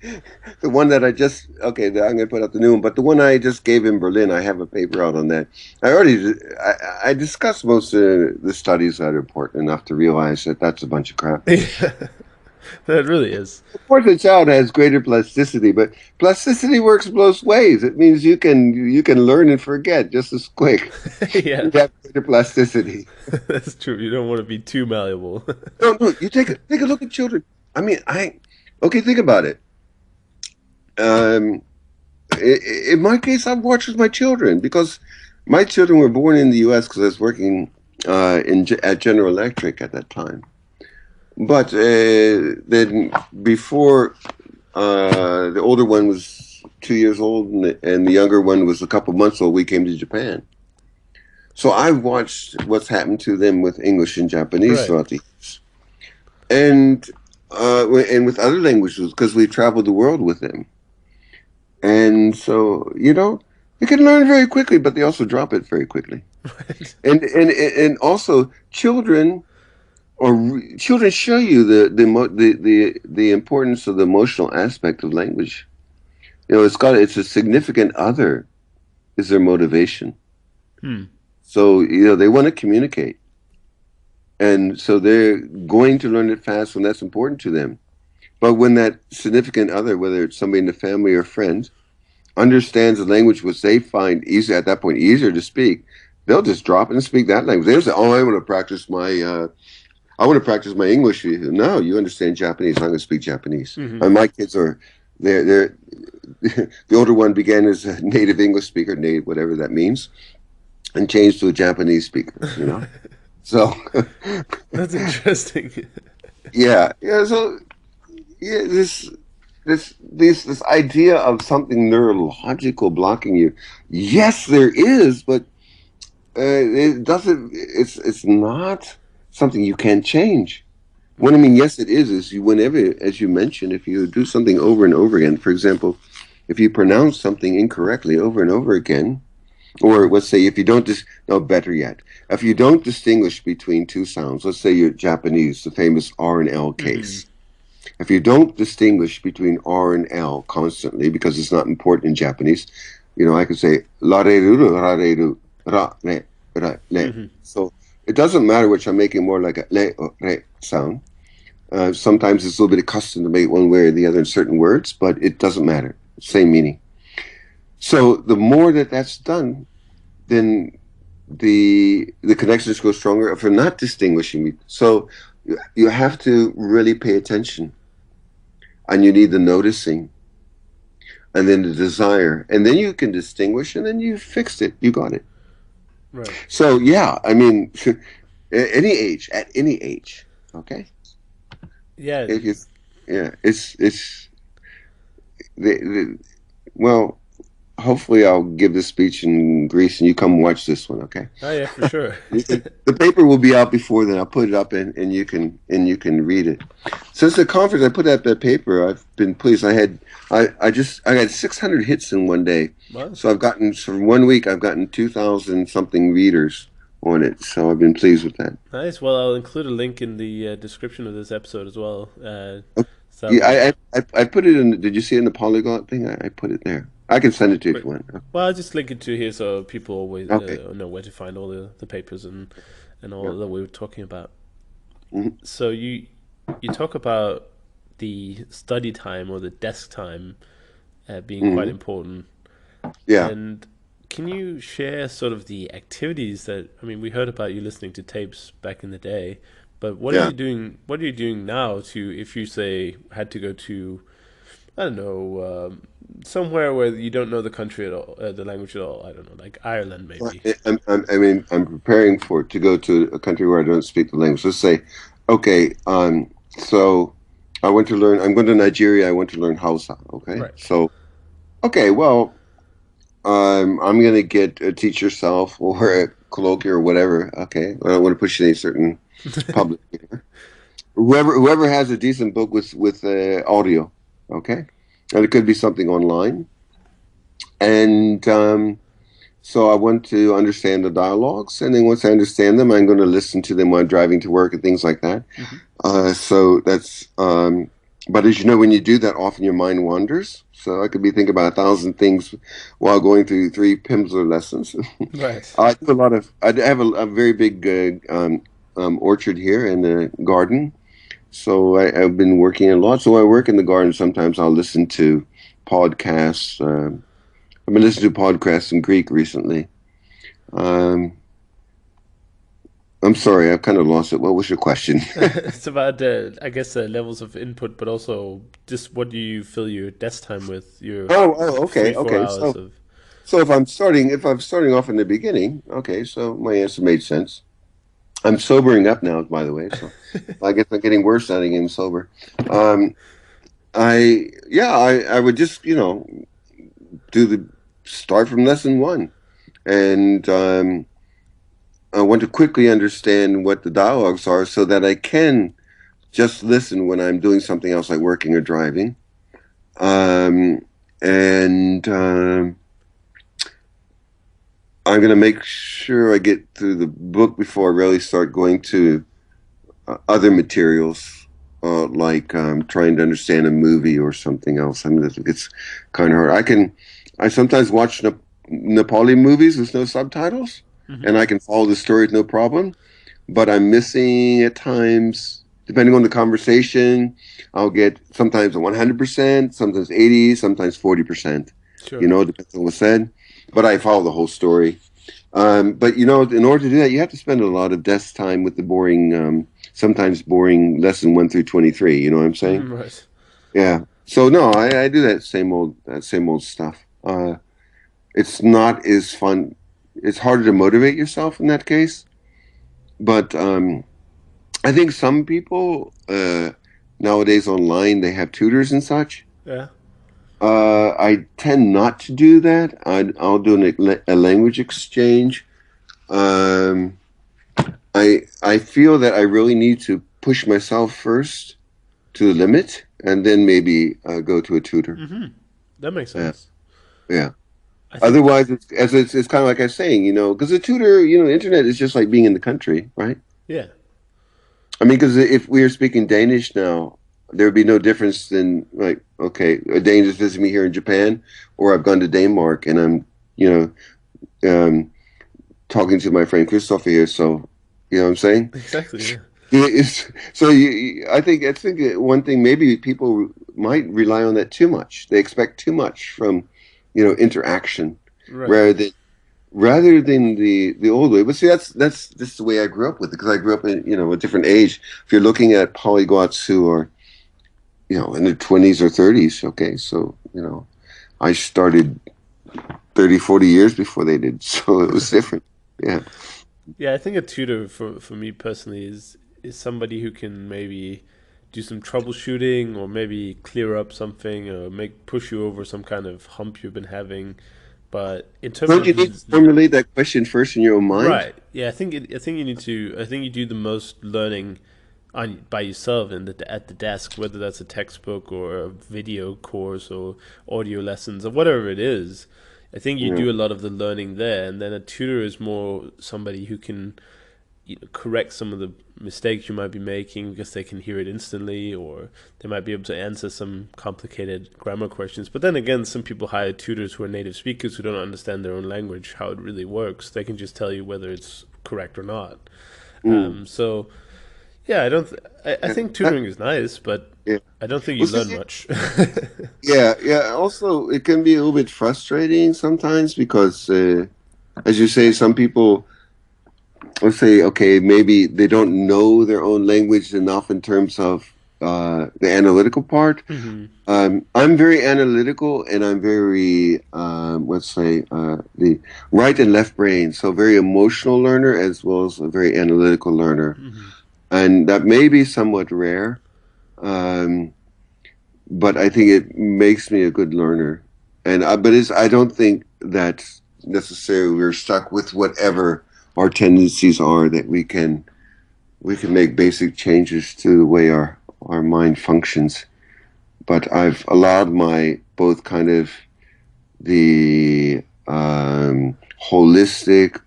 The one that I'm going to put out the new one, but the one I just gave in Berlin, I have a paper out on that. I discussed most of the studies that are important enough to realize that that's a bunch of crap. That really is. Of course, a child has greater plasticity, but plasticity works both ways. It means you can learn and forget just as quick. Yeah, You have greater plasticity. that's true. You don't want to be too malleable. No, no, you take a look at children. I mean, okay, think about it. Um, in my case, I've watched with my children because my children were born in the U.S. because I was working at General Electric at that time. But then before the older one was 2 years old and the younger one was a couple months old, we came to Japan. So I've watched what's happened to them with English and Japanese Right. throughout the years, and and with other languages because we've traveled the world with them. And so they can learn very quickly, but they also drop it very quickly. Right. And also children show you the importance of the emotional aspect of language. It's a significant other is their motivation. Hmm. So they want to communicate, and so they're going to learn it fast when that's important to them. But when that significant other, whether it's somebody in the family or friend, understands the language which they find easier at that point, easier to speak, they'll just drop it and speak that language. They don't say, "Oh, I want to practice my English." No, you understand Japanese. I'm going to speak Japanese. Hmm. And my kids they're the older one began as a native English speaker, native whatever that means, and changed to a Japanese speaker. So That's interesting. yeah, yeah. So yeah, this idea of something neurological blocking you. Yes, there is, but it doesn't. It's not something you can change. What I mean, yes, it is you whenever, as you mentioned, if you do something over and over again. For example, if you pronounce something incorrectly over and over again, or let's say if you don't no, better yet, if you don't distinguish between two sounds, let's say you're Japanese, the famous R and L Hmm. case. If you don't distinguish between R and L constantly, because it's not important in Japanese, I could say ra re, le. Hmm. So it doesn't matter which I'm making more like a le or re sound. Sometimes it's a little bit of custom to make one way or the other in certain words, but it doesn't matter. Same meaning. So the more that that's done, then the connections go stronger if you're not distinguishing. So you have to really pay attention, and you need the noticing, and then the desire, and then you can distinguish, and then you fixed it. You got it. Right. So yeah, I mean, at any age, okay. Yeah. If you, yeah, it's well. Hopefully, I'll give this speech in Greece, and you come watch this one, okay? Oh yeah, for sure. The paper will be out before then. I'll put it up, and you can read it. Since the conference, I put out that paper. I've been pleased. I got 600 hits in one day. Well, So I've gotten from 1 week. I've gotten 2,000 something readers on it. So I've been pleased with that. nice. Well, I'll include a link in the description of this episode as well. So that Yeah, way, I put it in. Did you see it in the polyglot thing? I put it there. I can send it to you if great. you want. Well, I'll just link it to here so people always Okay. know where to find all the papers and Yeah. all that we were talking about. Mhm. So you talk about the study time or the desk time being quite Mhm. important. Yeah. And can you share sort of the activities that I mean, we heard about you listening to tapes back in the day, but what are Yeah. you doing? What are you doing now to if you say had to go to I don't know somewhere where you don't know the country at all, the language at all. I don't know, like Ireland Well, maybe. I mean, I'm preparing for to go to a country where I don't speak the language. Let's say, okay, so I want to learn. I'm going to Nigeria. I want to learn Hausa. Okay, Right. so okay, well, I'm going to get a teach yourself or a colloquial or whatever. Okay, I don't want to push any certain public here. Whoever has a decent book with audio. Okay, and it could be something online, and so I want to understand the dialogues, and then once I understand them, I'm going to listen to them while driving to work and things like that. Hmm. So that's, but as you know, when you do that, often your mind wanders. So I could be thinking about 1,000 things while going through three Pimsleur lessons. Right. I do a lot of. I have a very big orchard here and a garden. So I've been working a lot. So I work in the garden. Sometimes I'll listen to podcasts. I've been listening to podcasts in Greek recently. Um, I'm sorry, I've kind of lost it. What was your question? It's about I guess levels of input, but also just what do you fill your desk time with? Your three Okay, four okay. hours So, of so if I'm starting off in the beginning, okay. So my answer made sense. I'm sobering up now, by the way. So I guess I'm getting worse at getting sober. Um, I would just do the start from lesson one, and I want to quickly understand what the dialogues are so that I can just listen when I'm doing something else like working or driving. Um, and I'm going to make sure I get through the book before I really start going to other materials, like trying to understand a movie or something else. I mean, it's kind of hard. I sometimes watch Nepali movies with no subtitles, hmm. and I can follow the story with no problem. But I'm missing at times, depending on the conversation. I'll get sometimes 100%, sometimes 80, sometimes 40%. Sure. Depends on what's said. But I follow the whole story. But in order to do that, you have to spend a lot of desk time with the boring, sometimes boring lesson 1 through 23. You know what I'm saying? Right. Yeah. So no, I do that same old stuff. It's not as fun. It's harder to motivate yourself in that case, but I think some people nowadays online they have tutors and such. Yeah. I tend not to do that. I'll do a language exchange. Um, I feel that I really need to push myself first to the limit, and then maybe go to a tutor. Mm-hmm. That makes Yeah, sense. yeah. I think. Otherwise, it's kind of like I was saying, because a tutor, the internet is just like being in the country, right? Yeah. I mean, because if we are speaking Danish now, there would be no difference than like, okay, a Dane is visiting me here in Japan, or I've gone to Denmark and I'm, you um, talking to my friend Christopher here. So, you know what I'm saying? Exactly. Yeah. So I think one thing maybe people might rely on that too much. They expect too much from, interaction Right. rather than the old way. But see, that's just the way I grew up with it because I grew up in a different age. If you're looking at polyglots who are in their 20s or 30s, okay, so I started 30, 40 years before they did, so it was different. Yeah. Yeah, I think a tutor for me personally is somebody who can maybe do some troubleshooting or maybe clear up something or make push you over some kind of hump you've been having. But in terms Don't of you need to formulate that question first in your own mind? right, yeah, I think you need to. I think you do the most learning on by yourself at the desk, whether that's a textbook or a video course or audio lessons or whatever it is. I think you Yeah. do a lot of the learning there, and then a tutor is more somebody who can correct some of the mistakes you might be making because they can hear it instantly, or they might be able to answer some complicated grammar questions. But then again, some people hire tutors who are native speakers who don't understand their own language, how it really works. They can just tell you whether it's correct or not. Mm. So yeah, I don't. I Yeah. think tutoring is nice, but Yeah. I don't think you Well, learn see, much. yeah, yeah. Also, it can be a little bit frustrating sometimes because, as you say, some people let's say, okay, maybe they don't know their own language enough in terms of the analytical part. Hmm. I'm very analytical and I'm very, let's say, the right and left brain. So, very emotional learner as well as a very analytical learner. Hmm. And that may be somewhat rare, um, but I think it makes me a good learner. I don't think that necessarily we're stuck with whatever our tendencies are that we can make basic changes to the way our mind functions. But I've allowed my both kind of the holistic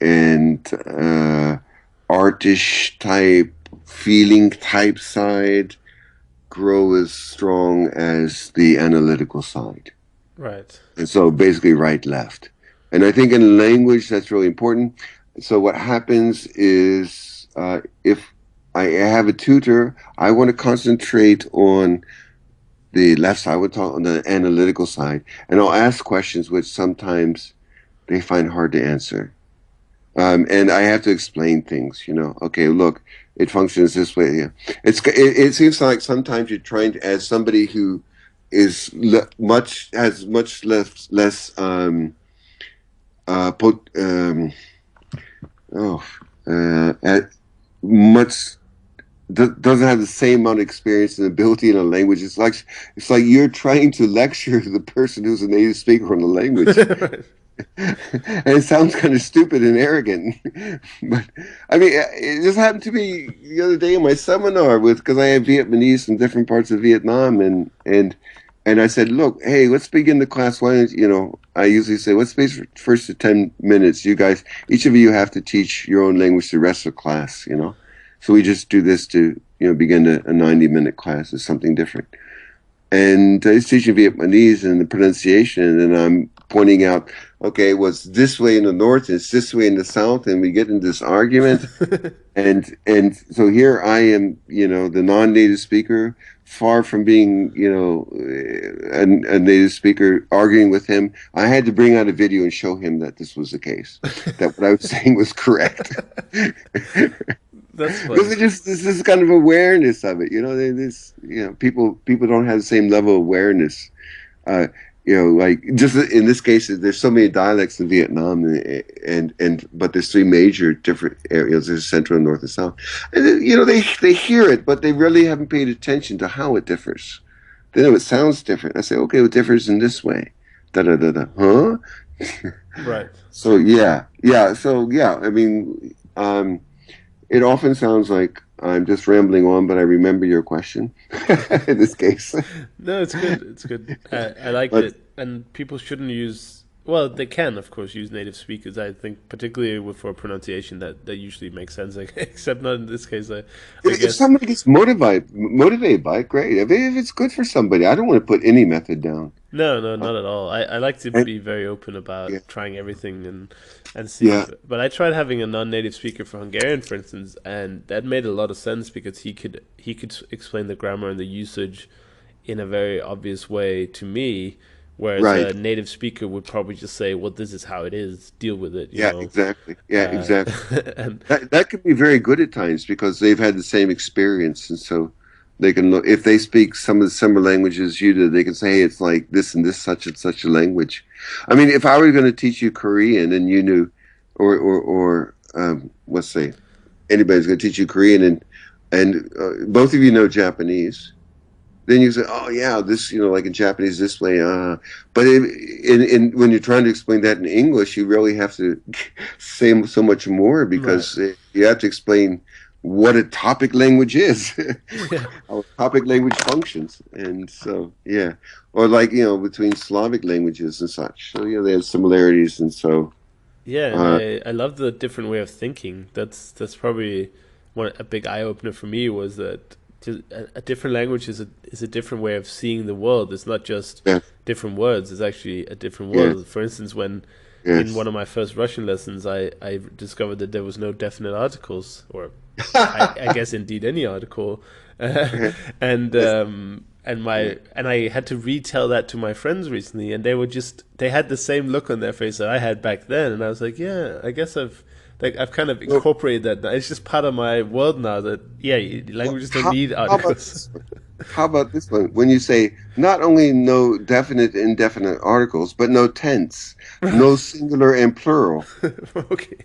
and artish type, feeling type side grow as strong as the analytical side. Right. And so basically right, left. And I think in language that's really important. So what happens is if I have a tutor, I want to concentrate on the left side, I would talk on the analytical side, and I'll ask questions which sometimes they find hard to answer. And I have to explain things, Okay, look, it functions this way. Yeah. It seems like sometimes you're trying to, as somebody who has much less put oh at much doesn't have the same amount of experience and ability in a language. It's like you're trying to lecture the person who's a native speaker on the language. Right. And it sounds kind of stupid and arrogant, but I mean, it just happened to me the other day in my seminar with because I have Vietnamese from different parts of Vietnam, and I said, look, hey, let's begin the class. Why don't I usually say, let's space first to 10 minutes. You guys, each of you have to teach your own language the rest of the class. So we just do this to begin a 90-minute class. It's something different. And he's teaching Vietnamese and the pronunciation, and I'm pointing out, okay, it was this way in the north, it's this way in the south, and we get into this argument. And so here I am, the non-native speaker, far from being, a native speaker, arguing with him. I had to bring out a video and show him that this was the case, that what I was saying was correct. That's Because funny. this is kind of awareness of it, people don't have the same level of awareness. Uh, like just in this case, there's so many dialects in Vietnam, and but there's three major different areas: there's Central, North, and South. And they hear it, but they really haven't paid attention to how it differs. They know it sounds different. I say, okay, it differs in this way. Da da da da. Huh? Right. So yeah, yeah. So yeah. I mean, it often sounds like I'm just rambling on, but I remember your question in this case. No, it's good. It's good. I liked But it. And people shouldn't use. Well, they can, of course, use native speakers. I think, particularly with for pronunciation, that usually makes sense. Like, except not in this case. I if guess somebody gets motivated by it, great. If it's good for somebody, I don't want to put any method down. no, no, Uh, not at all. I like to and, be very open yeah, about trying everything and see. yeah, But I tried having a non-native speaker for Hungarian, for instance, and that made a lot of sense because he could explain the grammar and the usage in a very obvious way to me, whereas right. a native speaker would probably just say, "Well, this is how it is. Deal with it," you Yeah, know. exactly. Yeah, exactly. And That can be very good at times because they've had the same experience, and so they can look if they speak some of the similar languages you do, they can say, "Hey, it's like this and this, such and such a language." I mean, if I were going to teach you Korean and you knew, or let's say anybody's going to teach you Korean and both of you know Japanese, then you say, "Oh yeah, this like in Japanese this way." But when you're trying to explain that in English, you really have to say so much more right, because you have to explain what a topic language is, yeah, how a topic language functions, and so yeah, or like between Slavic languages and such. So they have similarities, and so yeah, and uh, I love the different way of thinking. That's probably one a big eye opener for me was that just a different language is a different way of seeing the world. It's not just yeah, different words. It's actually a different yes, world. For instance, when in one yes. of my first Russian lessons, I discovered that there was no definite articles, or I guess indeed any article, and Yes. Yeah. I had to retell that to my friends recently, and they had the same look on their face that I had back then, and I was like, yeah, I guess I've kind of Well, incorporated that. It's just part of my world now that yeah, well, languages don't need how about articles. this one? How about this one? When you say not only no definite and indefinite articles, but no tense, no singular and plural. Okay,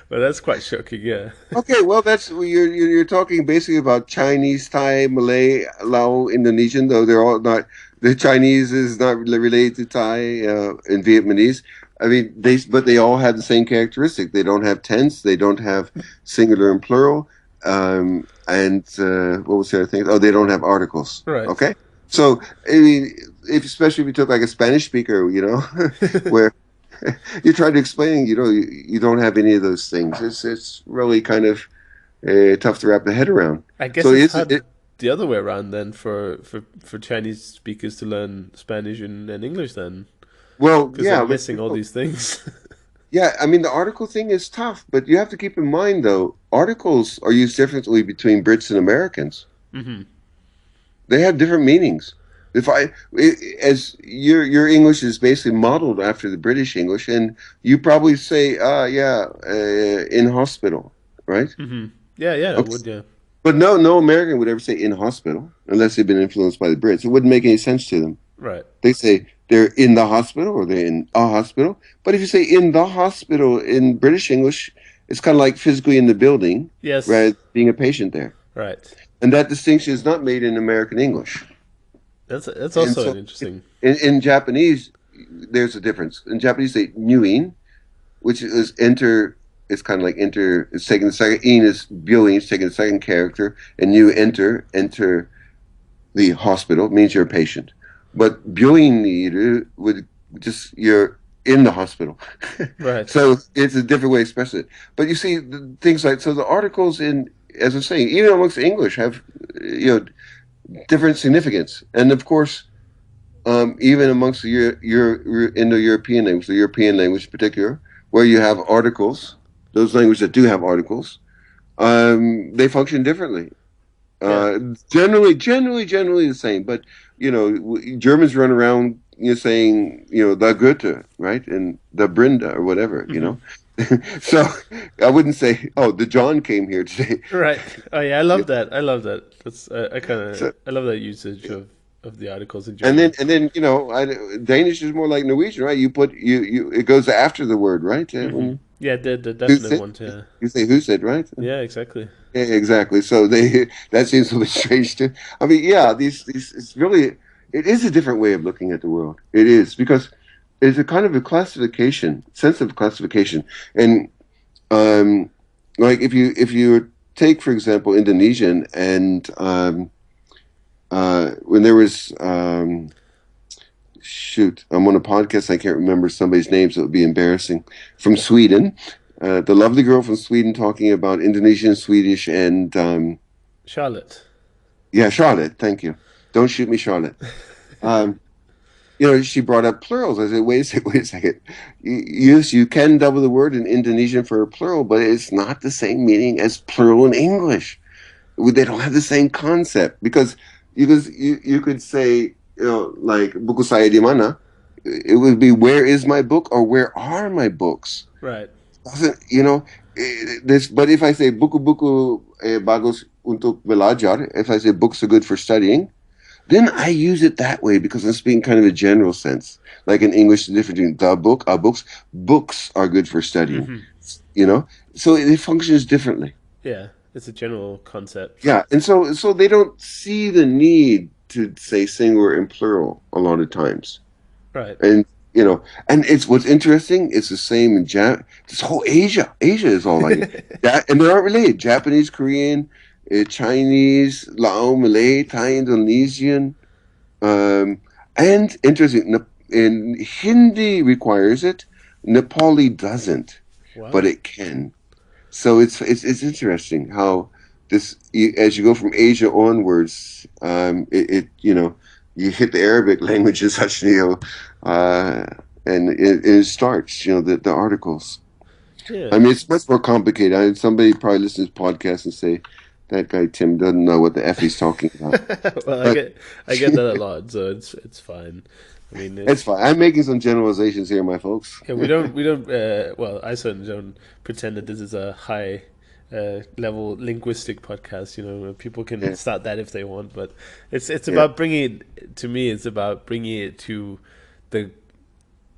well that's quite shocking. Yeah, Okay, well, that's you're talking basically about Chinese, Thai, Malay, Lao, Indonesian, though they're all not. The Chinese is not related to Thai and Vietnamese. I mean, but they all have the same characteristic. They don't have tense. They don't have singular and plural. And what was the other thing? Oh, they don't have articles. right. Okay, so I mean, especially if you took like a Spanish speaker, where you're trying to explain, you don't have any of those things. It's really kind of tough to wrap the head around. I So guess it's it's hard it, the other way around then for Chinese speakers to learn Spanish and English then well, because they're yeah, but missing all these things. yeah. I mean, the article thing is tough, but you have to keep in mind though, articles are used differently between Brits and Americans. Hmm. They have different meanings. If I, as your English is basically modeled after the British English, and you probably say, yeah, in hospital, right? Hmm. Yeah, yeah, I Okay. would. Yeah, But no American would ever say in hospital unless they've been influenced by the Brits. It wouldn't make any sense to them. right. They say they're in the hospital or they're in a hospital. But if you say in the hospital in British English, it's kind of like physically in the building rather Yes, than being a patient there. right. And that distinction is not made in American English. That's And also so an interesting. in Japanese, there's a difference. In Japanese, they nuin, which is enter. It's kind of like enter. It's taking the second. In is byoin. It's taking the second character, and you enter the hospital means you're a patient. But byoin would just you're in the hospital. Right. So it's a different way of expressing it. But you see things like so the articles in as I'm saying, even amongst English have different significance, and of course even amongst the Indo-European language, the European language in particular, where you have articles, those languages that do have articles, they function differently. Yeah. Uh, generally the same. But Germans run around saying the Goethe, right, and the Brenda or whatever. Hmm. So I wouldn't say, oh, the John came here today. Right. Oh yeah, I Yeah. love that. I love that. That's I kind of So I love that usage of. of the articles in And German. then Danish is more like Norwegian, right? You put you it goes after the word, right? Hmm. Yeah, the Who definite said? one. Yeah, You say who said, right? yeah, exactly. Yeah, exactly. So they that seems a bit strange too. I mean, yeah, these it's really it is a different way of looking at the world. It is because it's a kind of a classification, sense of classification, and um, like if you take for example Indonesian and when there was shoot, I'm on a podcast. I can't remember somebody's name, so it would be embarrassing. From Sweden, the lovely girl from Sweden talking about Indonesian, Swedish, and Charlotte. yeah, Charlotte. Thank you. Don't shoot me, Charlotte. Um, she brought up plurals. I said, wait a second, wait a second. Yes, you can double the word in Indonesian for a plural, but it's not the same meaning as plural in English. They don't have the same concept because you could say like buku saya di mana. It would be where is my book or where are my books? Right. Doesn't this? But if I say buku-buku bagus untuk belajar, if I say books are good for studying, then I use it that way because I'm speaking kind of a general sense. Like in English, the difference between the book, our books, books are good for studying. Hmm. You know, so it functions differently. Yeah, it's a general concept. Yeah, and so they don't see the need to say singular and plural a lot of times. Right. And and it's what's interesting. It's the same in this whole Asia. Asia is all like that, and they aren't related. Japanese, Korean, Chinese, Lao, Malay, Thai, Indonesian, and interesting. And Hindi requires it. Nepali doesn't, but Wow. it can. So it's interesting how as you go from Asia onwards, you hit the Arabic language and such, uh, and it starts, the articles. I Yeah. mean, it's much more complicated. Somebody probably listens to this podcast and say that guy Tim doesn't know what the F he's talking about, Well, but I get that a lot, so it's fine. I mean, it's it's fine. I'm making some generalizations here, my folks. yeah. We don't. Well, I certainly don't pretend that this is a high level linguistic podcast. People can Yeah, start that if they want, but it's yeah, about bringing it to me. It's about bringing it to the.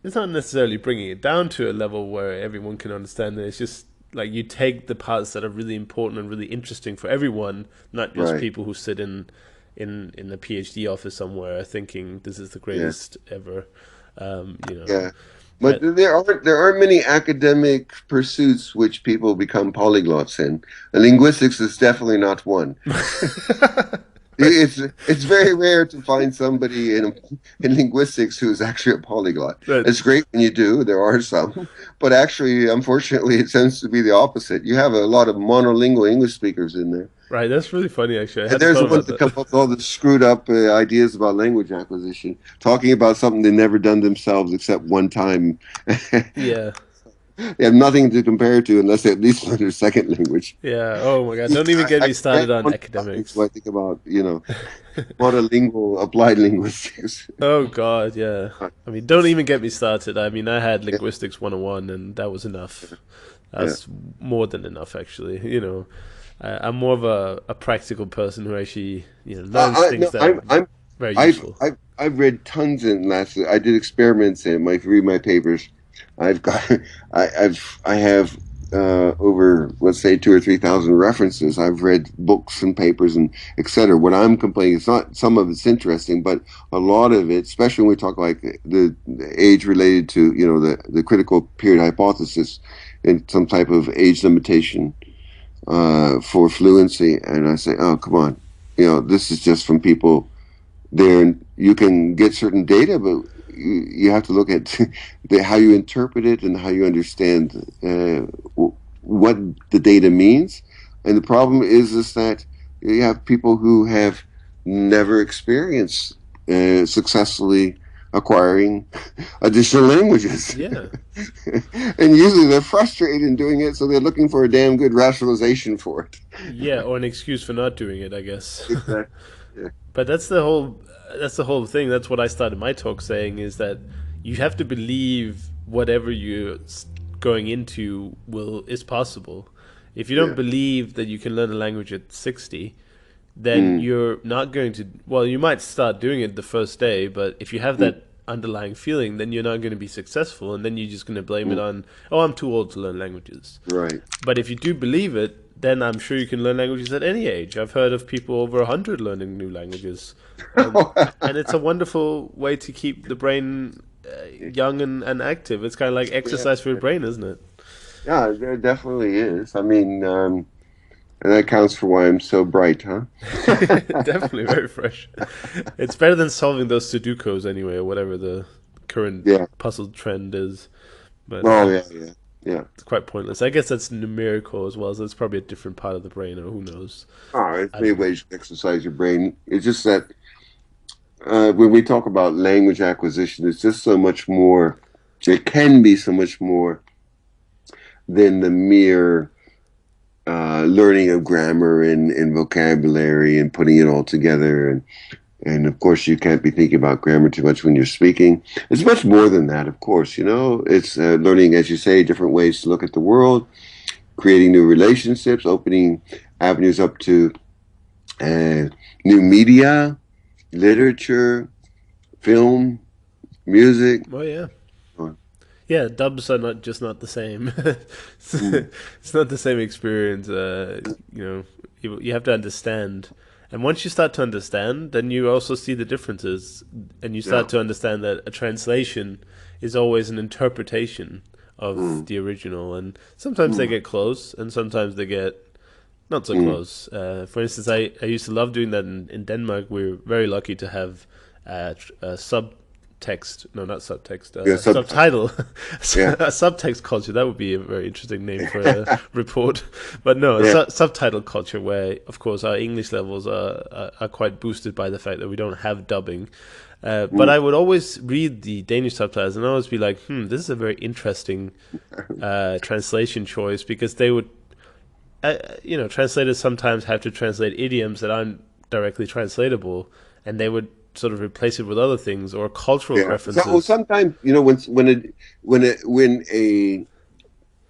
It's not necessarily bringing it down to a level where everyone can understand it. It's just like you take the parts that are really important and really interesting for everyone, not just right. people who sit in a PhD office somewhere thinking this is the Yeah, greatest ever. yeah. But But there aren't many academic pursuits which people become polyglots in. And linguistics is definitely not one. right, It's very rare to find somebody in linguistics who's actually a polyglot. right, It's great when you do. There are some, but actually, unfortunately, it tends to be the opposite. You have a lot of monolingual English speakers in there, right. That's really funny. Actually, I and hadn't there's the thought ones about that come up that. with all the screwed up ideas about language acquisition, talking about something they've never done themselves except one time. Yeah, They have nothing to compare it to unless they at least learn a second language. yeah. Oh my God! I, Don't even get I me can't started on quantify academics. when I think about, monolingual applied linguistics. Oh God, yeah. I mean, don't even get me started. I mean, I had Yeah, linguistics 101, and that was enough. yeah. That's more than enough, actually. I'm more of a practical person who actually, learns things No, that are very I've, useful. I've, I've read tons in last. I did experiments in my read my papers. I've got, I have over let's say 2 or 3 thousand references. I've read books and papers and etc. What I'm complaining, it's not some of it's interesting, but a lot of it, especially when we talk like the age related to the critical period hypothesis and some type of age limitation for fluency, and I say, oh come on, this is just from people there. You can get certain data, but you have to look at how you interpret it and how you understand what the data means. And the problem is that you have people who have never experienced successfully acquiring additional languages. Yeah, And usually they're frustrated in doing it, so they're looking for a damn good rationalization for it. yeah, or an excuse for not doing it, I guess. Exactly. Yeah. But that's the whole thing. That's what I started my talk saying is that you have to believe whatever you're going into will is possible. If you don't Yeah. believe that you can learn a language at 60, then Mm, you're not going to. Well, you might start doing it the first day, but if you have mm, that underlying feeling, then you're not going to be successful, and then you're just going to blame it mm. on, oh, I'm too old to learn languages. Right. But if you do believe it, then I'm sure you can learn languages at any age. I've heard of people over 100 learning new languages, and it's a wonderful way to keep the brain young and active. It's kind of like Yeah. exercise for your brain, isn't it? Yeah, there definitely is. I mean, and that counts for why I'm so bright, huh? Definitely very fresh. It's better than solving those Sudokus anyway, or whatever the current Yeah. puzzle trend is. But Oh, yeah, yeah, yeah. it's quite pointless. I guess that's numerical as well, so it's probably a different part of the brain, or who knows. Oh, it's I many don't know. ways to exercise your brain. It's just that when we talk about language acquisition, it's just so much more. It can be so much more than the mere learning of grammar and vocabulary and putting it all together. And of course, you can't be thinking about grammar too much when you're speaking. It's much more than that, of course. You know, it's learning, as you say, different ways to look at the world, creating new relationships, opening avenues up to uh, new media, literature, film, music. Oh yeah. Yeah, dubs are not just not the same. Mm, It's not the same experience. You have to understand, and once you start to understand, then you also see the differences, and you yeah. start to understand that a translation is always an interpretation of Mm, the original, and sometimes they mm, get close, and sometimes they get not so mm. close. For instance, I used to love doing that in Denmark. We were very lucky to have subtext, no, not subtext, Yeah, subtitle. subtitle, Yeah. a subtext culture. That would be a very interesting name for a report. But no, a Yeah. subtitle culture where, of course, our English levels are quite boosted by the fact that we don't have dubbing. But Mm. I would always read the Danish subtitles and always be like, this is a very interesting translation choice because they would translators sometimes have to translate idioms that aren't directly translatable, and they would sort of replace it with other things or cultural Yeah. So well, references. sometimes, when a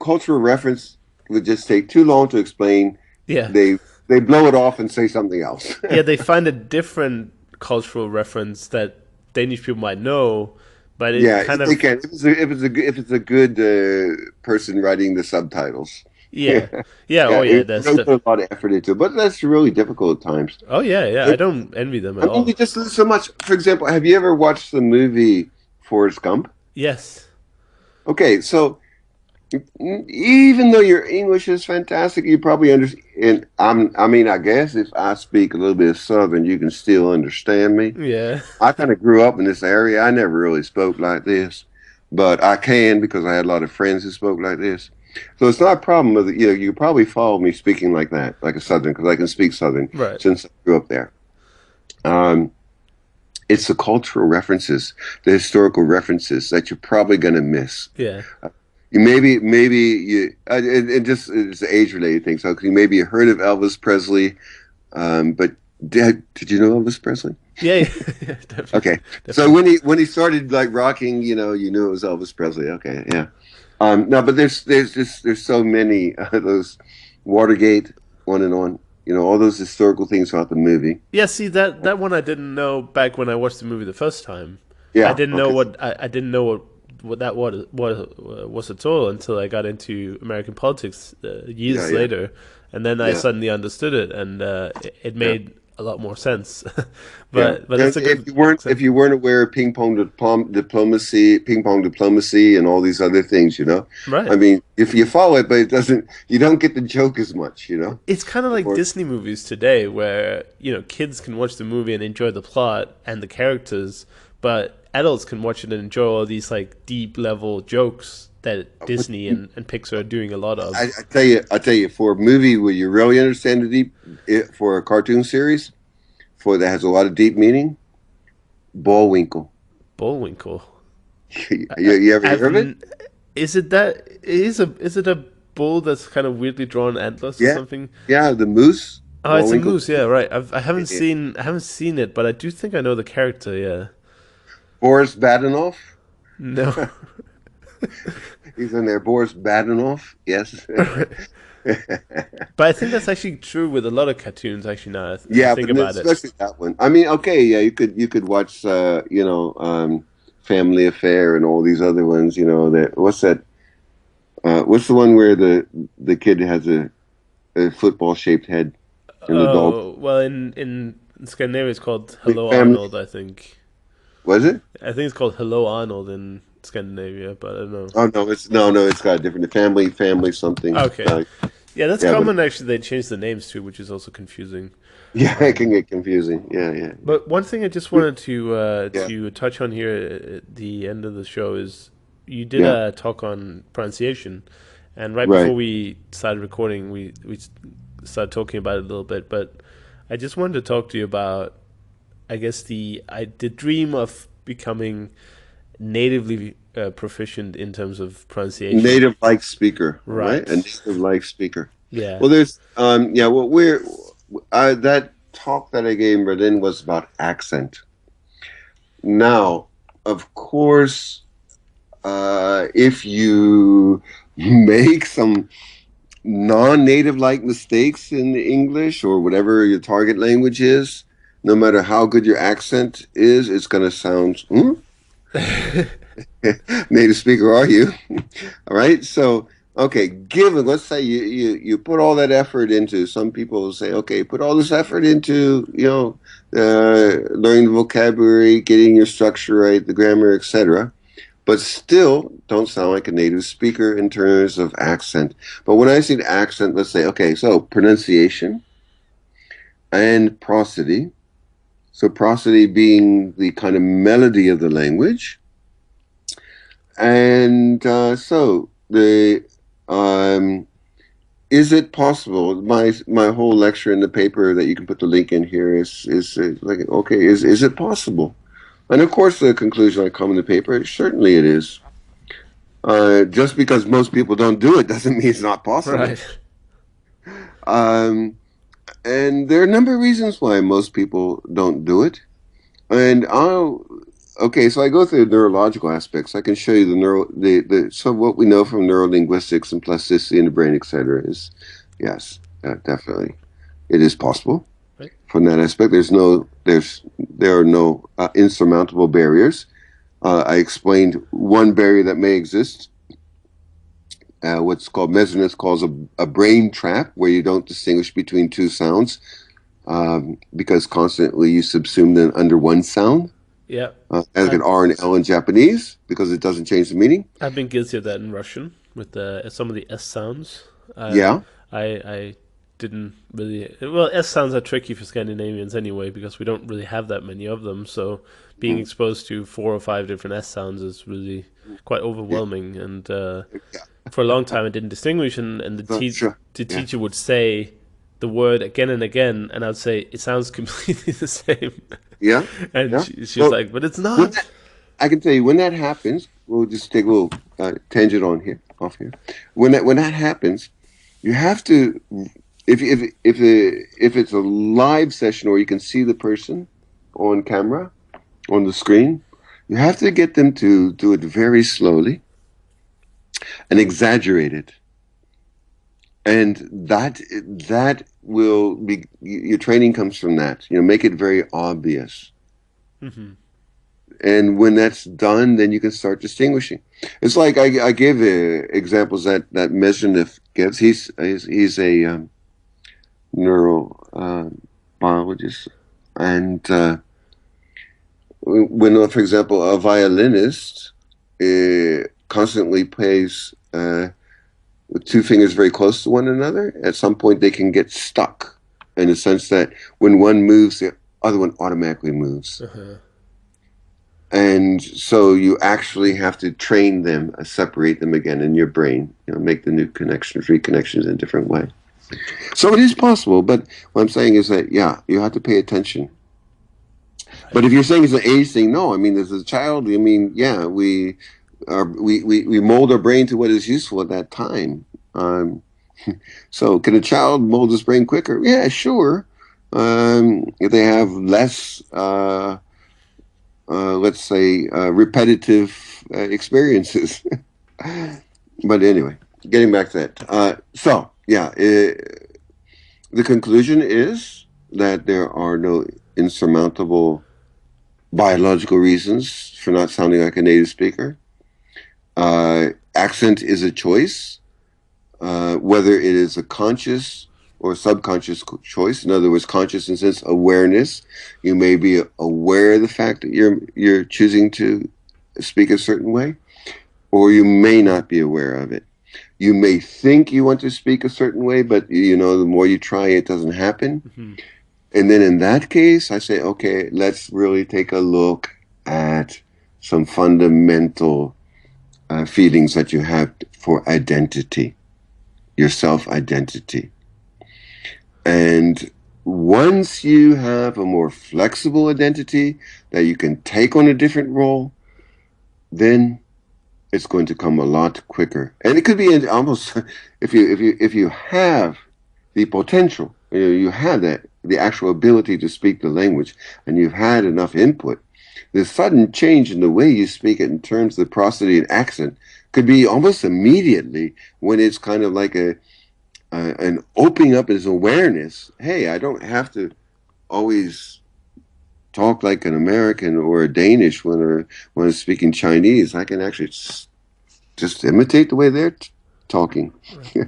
cultural reference would just take too long to explain, Yeah, they they blow it off and say something else. yeah, they find a different cultural reference that Danish people might know, but it Yeah, kind they of can. If it's a good person writing the subtitles. yeah, yeah, oh Yeah, yeah, it that's really the put a lot of effort into it, but that's really difficult at times. oh yeah, yeah. I It, don't envy them at I mean, you all. just lose so much. For example, have you ever watched the movie Forrest Gump? Yes, Okay, so even though your English is fantastic, you probably understand. I mean, I guess if I speak a little bit of Southern, you can still understand me. yeah, I kind of grew up in this area. I never really spoke like this, but I can because I had a lot of friends who spoke like this. So it's not a problem with you know, you probably follow me speaking like that, like a Southern, because I can speak Southern right, since I grew up there. Um, it's the cultural references, the historical references that you're probably going to miss. yeah. You maybe you it just it's an age related thing. So you maybe heard of Elvis Presley, but did you know Elvis Presley? Yeah, yeah, yeah, definitely, Okay, so definitely. when he started like rocking, you knew it was Elvis Presley. Okay, yeah. No, but there's so many those Watergate, on and on. You know all those historical things about the movie. Yeah, see that one I didn't know back when I watched the movie the first time. I Yeah. didn't know Okay. I didn't know what that was at all until I got into American politics Yeah. years Yeah. later, and then I Yeah. suddenly understood it, and it Yeah. made a lot more sense. Yeah. But And it's a good if example, you weren't aware of ping pong diplomacy, and all these other things, right? I mean, if you follow it, but you don't get the joke as much. It's kind of like Or Disney movies today, where kids can watch the movie and enjoy the plot and the characters, but adults can watch it and enjoy all these like deep level jokes that Disney and Pixar are doing a lot of. I tell you, for a movie where you really understand for a cartoon series, for that has a lot of deep meaning, Bullwinkle. Bullwinkle. You ever I've hear of it? n- is it that is it a bull that's kind of weirdly drawn antlers or Yeah, something? yeah, the moose, Oh, it's a Bullwinkle. moose. Yeah, right. Yeah. I haven't seen it, but I do think I know the character. Yeah. Boris Badenoff. No. He's in there. Boris Badenoff. Yes. But I think that's actually true with a lot of cartoons. Actually, now I Yeah, think but about it. especially that one. I mean, okay, yeah, you could watch Family Affair and all these other ones, that what's that what's the one where the kid has a football shaped head and the dog Oh well, in Scandinavia, it's called Hello family, Arnold. I think. was it? I think it's called Hello Arnold in Scandinavia, but I don't know. Oh no, it's got a different family something. Okay, yeah, that's Yeah, but common. Actually, they changed the names too, which is also confusing. yeah, it can get confusing. Yeah, yeah, But one thing I just yeah. wanted Yeah, to touch on here at the end of the show is you did yeah, a talk on pronunciation, and right right. before we started recording, we started talking about it a little bit. But I just wanted to talk to you about, I guess the dream of becoming natively proficient in terms of pronunciation. Native like speaker, all right? A Right. native like speaker. Yeah. Well, there's yeah, well that talk that I gave in Berlin was about accent. Now, of course, if you make some non-native like mistakes in English or whatever your target language is, no matter how good your accent is, it's going to sound, native speaker are you? All right. So, okay, given, let's say you put all that effort into, some people say, okay, put all this effort into, learning the vocabulary, getting your structure right, the grammar, etc., but still don't sound like a native speaker in terms of accent. But when I say accent, let's say, okay, so pronunciation and prosody. So prosody being the kind of melody of the language. And so the is it possible? My whole lecture in the paper that you can put the link in here is like, okay, is it possible? And of course, the conclusion I come in the paper, certainly it is. Just because most people don't do it doesn't mean it's not possible. Right. Um, and there are a number of reasons why most people don't do it. And okay, so I go through the neurological aspects. I can show you so what we know from neurolinguistics and plasticity in the brain, etc. is, yes, definitely, it is possible Right. from that aspect. There are no insurmountable barriers. I explained one barrier that may exist, what's called Messiness calls a brain trap, where you don't distinguish between two sounds because constantly you subsume them under one sound, Yeah. as like I an R and L in Japanese, because it doesn't change the meaning. I've been guilty of that in Russian with some of the S sounds. Yeah, I didn't really. Well, S sounds are tricky for Scandinavians anyway because we don't really have that many of them. So being mm, exposed to 4 or 5 different S sounds is really quite yeah, overwhelming. And yeah. for a long time, I didn't distinguish, and Sure. the Yeah, teacher would say the word again and again, and I'd say it sounds completely the same, yeah, and yeah. she was Well, like, "But it's when not." I can tell you when that happens, we'll just take a little tangent off here. When that happens, you have to if it's a live session or you can see the person on camera on the screen, you have to get them to do it very slowly and exaggerate it, and that will be your training comes from that. Make it very obvious. Hmm. And when that's done, then you can start distinguishing. It's like I give examples that Meshenev gives. He's a neuro biologist, and when, for example, a violinist constantly plays with two fingers very close to one another, at some point they can get stuck in the sense that when one moves, the other one automatically moves. Uh-huh. And so you actually have to train them, separate them again in your brain, make the new connections, reconnections in a different way. So it is possible, but what I'm saying is that, yeah, you have to pay attention. But if you're saying it's an age thing, no, I mean, as a child, I mean, yeah, we mold our brain to what is useful at that time. So can a child mold his brain quicker? Yeah, sure. If they have less let's say, repetitive experiences. But anyway, getting back to that. So, yeah, the conclusion is that there are no insurmountable biological reasons for not sounding like a native speaker. Accent is a choice, whether it is a conscious or subconscious choice. In other words, conscious in sense awareness. You may be aware of the fact that you're choosing to speak a certain way, or you may not be aware of it. You may think you want to speak a certain way, but the more you try, it doesn't happen. Hmm. And then in that case, I say, okay, let's really take a look at some fundamental feelings that you have for identity, your self identity. And once you have a more flexible identity that you can take on a different role, then it's going to come a lot quicker. And it could be almost if you have the potential, you have that the actual ability to speak the language, and you've had enough input. The sudden change in the way you speak it in terms of the prosody and accent could be almost immediately when it's kind of like an opening up his awareness. Hey, I don't have to always talk like an American or a Danish when I'm speaking Chinese. I can actually just imitate the way they're talking, Right. Is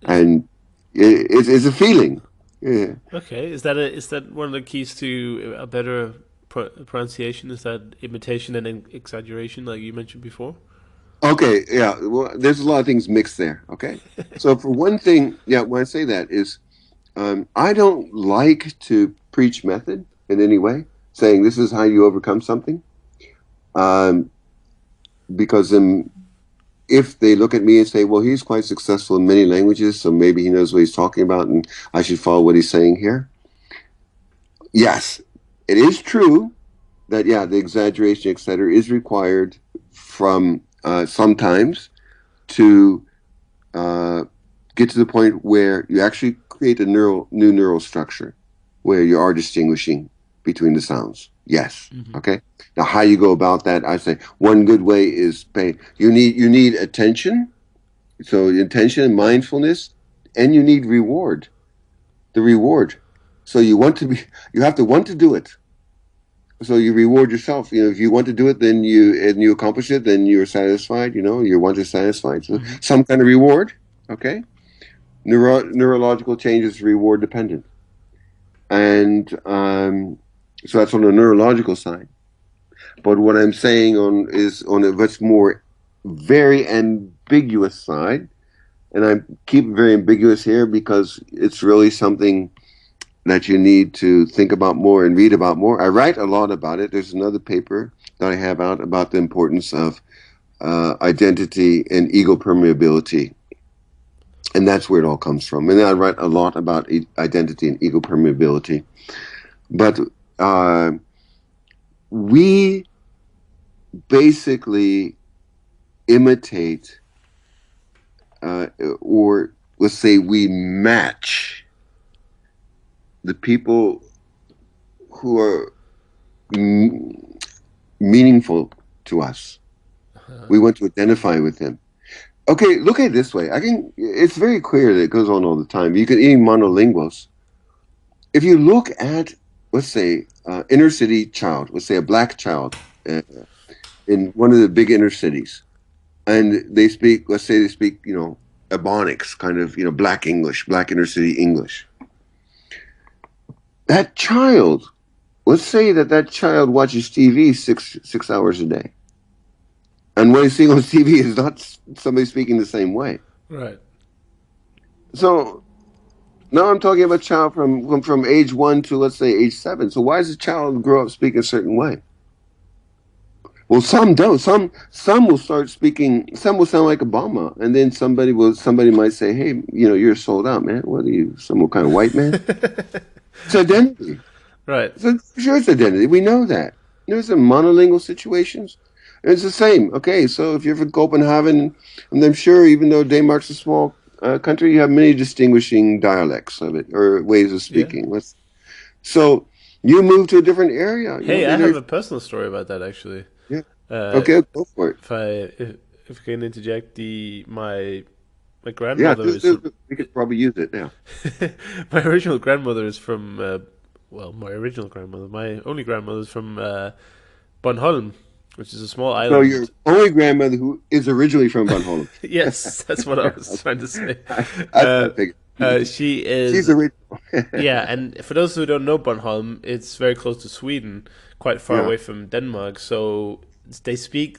and it's a feeling. Yeah. okay. Is that one of the keys to a better pronunciation? Is that imitation and exaggeration, like you mentioned before? Okay. Yeah. Well, there's a lot of things mixed there. Okay. So for one thing, yeah, when I say that is, I don't like to preach method in any way, saying this is how you overcome something. Um, because if they look at me and say, well, he's quite successful in many languages, so maybe he knows what he's talking about and I should follow what he's saying here. Yes, it is true that, yeah, the exaggeration, etc., is required from sometimes to uh, get to the point where you actually create a new neural structure where you are distinguishing between the sounds. Yes. Hmm. Okay. Now, how you go about that? I say one good way is pay. You need attention, so intention and mindfulness, and you need reward. The reward. So you have to want to do it. So you reward yourself. If you want to do it, then you accomplish it, then you're satisfied. Your want is satisfied. So Hmm. some kind of reward. Okay. Neurological changes reward dependent, and so that's on the neurological side. But what I'm saying is on a much more very ambiguous side, and I keep it very ambiguous here because it's really something that you need to think about more and read about more. I write a lot about it. There's another paper that I have out about the importance of identity and ego permeability, and that's where it all comes from. And I write a lot about identity and ego permeability. But uh, we basically imitate, or let's say we match the people who are m- meaningful to us. Uh, We want to identify with them. Okay, look at it this way. It's very clear that it goes on all the time. You can even monolinguals. If you look at, let's say, inner city child, let's say a black child uh, in one of the big inner cities, and they speak, let's say they speak, Ebonics, kind of, black English, black inner city English. That child, let's say that child watches TV six hours a day, and what he's seeing on TV is not somebody speaking the same way. right. So now I'm talking about a child from age 1 to, let's say, age 7. So why does a child grow up speaking a certain way? Well, some don't. Some will start speaking. Some will sound like Obama, and then somebody might say, "Hey, you're sold out, man. What are you? Some kind of white man?" It's identity. Right. So sure, it's identity. We know that. There's some monolingual situations. And it's the same. Okay, so if you're from Copenhagen, and I'm sure even though Denmark's a small country, you have many distinguishing dialects of it or ways of Yeah. speaking. So you move to a different area. Hey, I have There's a personal story about that actually. yeah. Uh, Okay, go for it. if I if I can interject, the my My Yeah, grandmother is from we could probably use it now. my original grandmother is from my original grandmother, my only grandmother is from Bornholm, which is a small So your island. only grandmother who is originally from Van Hollen. Yes, that's what I was trying to say. That's Uh, what I figured. she She's is, original. yeah, and for those who don't know Bornholm, it's very close to Sweden, quite far Yeah. away from Denmark. So they speak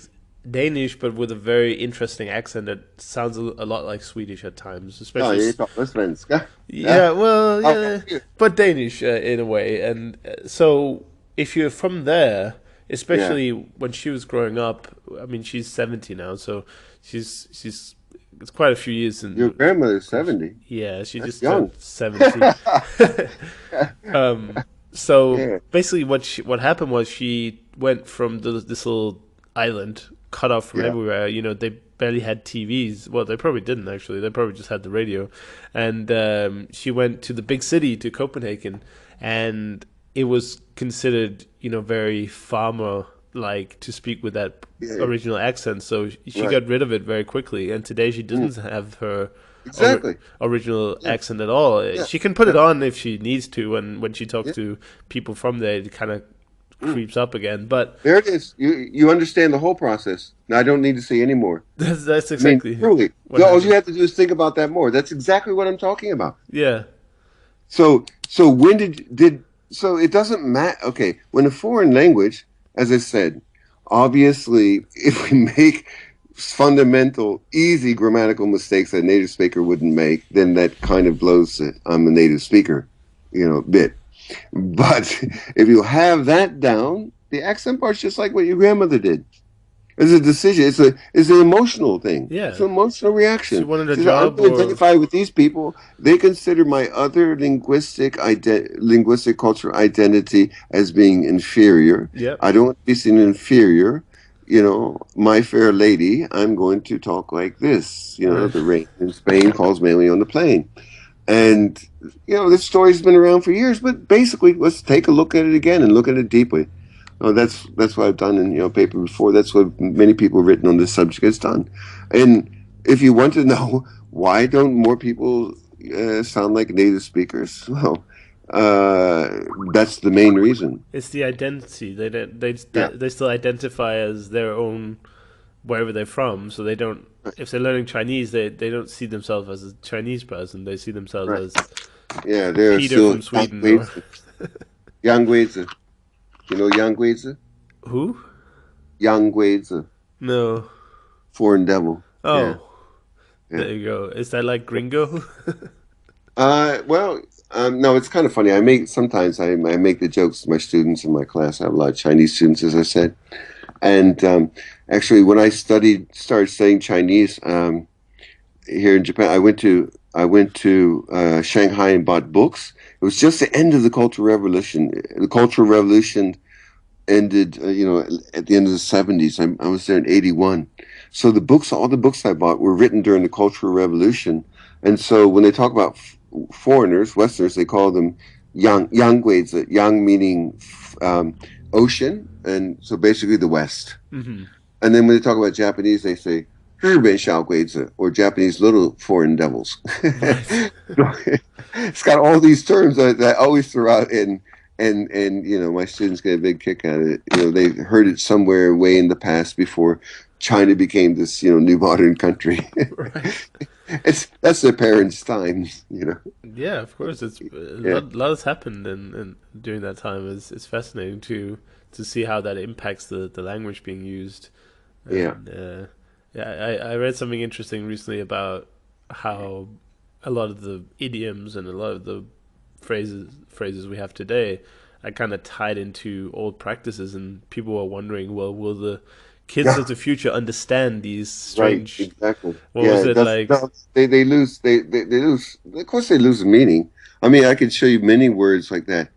Danish, but with a very interesting accent that sounds a lot like Swedish at times, Ja, especially. jag pratar svenska. Ja. Yeah, well, Okay. yeah, but Danish in a way. And so if you're from there, Yeah. especially when she was growing up, I mean, she's 70 now, so she's it's quite a few years Your and grandmother's 70. yeah, she That's just turned young. 70. um, so Yeah. basically, what happened was she went from this little island, cut off from Yeah. everywhere. You know, they barely had TVs. Well, they probably didn't actually. They probably just had the radio. And she went to the big city, to Copenhagen, and it was considered, very farmer like to speak with that Yeah. original accent. So she Right. got rid of it very quickly. And today she Mm. doesn't have her Exactly. original Yeah. accent at all. Yeah. She can put it Yeah. on if she needs to, and when she talks Yeah. to people from there, it kind of Mm. creeps up again. But There it is. You understand the whole process. Now I don't need to say any more. that's I mean, exactly truly, what all you happened. have to do is think about that more. That's exactly what I'm talking about. Yeah, So when did so it doesn't matter. Okay, when a foreign language, as I said, obviously, if we make fundamental, easy grammatical mistakes that a native speaker wouldn't make, then that kind of blows it. I'm a native speaker, bit. But if you have that down, the accent part's just like what your grandmother did. It's a decision. It's an emotional thing. It's yeah. an emotional She reaction. wanted a She said, I'm job, going to or identify with these people. They consider my other linguistic cultural identity as being inferior. yeah, I don't want to be seen inferior. My fair lady, I'm going to talk like this. right. The rain in Spain falls mainly on the plain. And, this story's been around for years, but basically, let's take a look at it again and look at it deeply. Oh, that's what I've done in paper before. That's what many people written on this subject has done. And if you want to know why don't more people sound like native speakers, well, that's the main reason. It's the identity. Yeah, They still identify as their own wherever they're from. So they don't. If they're learning Chinese, they don't see themselves as a Chinese person. They see themselves right. as Yeah, they're Peter still from Sweden, or Yangweizi. Yangweizi. You know Yangweizi? who? Yangweizi, No. foreign devil. Yeah, Oh, yeah. there you go. Is that like Gringo? Well, no, it's kind of funny. Sometimes I make the jokes to my students in my class. I have a lot of Chinese students, as I said, and actually, when I started studying Chinese here in Japan, I went to Shanghai and bought books. It was just the end of the Cultural Revolution. The Cultural Revolution ended, at the end of the 70s. I was there in 81. So all the books I bought were written during the Cultural Revolution. And so when they talk about foreigners, Westerners, they call them Yang, Yang meaning ocean, and so basically the West. Hmm. And then when they talk about Japanese, they say 日本小鬼子, or Japanese little foreign devils. Right. It's got all these terms that I always throw out in, and my students get a big kick out of it. They heard it somewhere way in the past before China became this new modern country. Right. That's their parents' time. Yeah, of course. It's a Yeah, lot has happened in during that time. It's fascinating to see how that impacts the language being used. yeah, And yeah, I read something interesting recently about how a lot of the idioms and a lot of the phrases we have today are kind of tied into old practices, and people are wondering, well, will the kids yeah. of the future understand these Right, strange? exactly. What was Yeah, it that's like? no, they lose they lose. Of course, they lose the meaning. I mean, I could show you many words like that.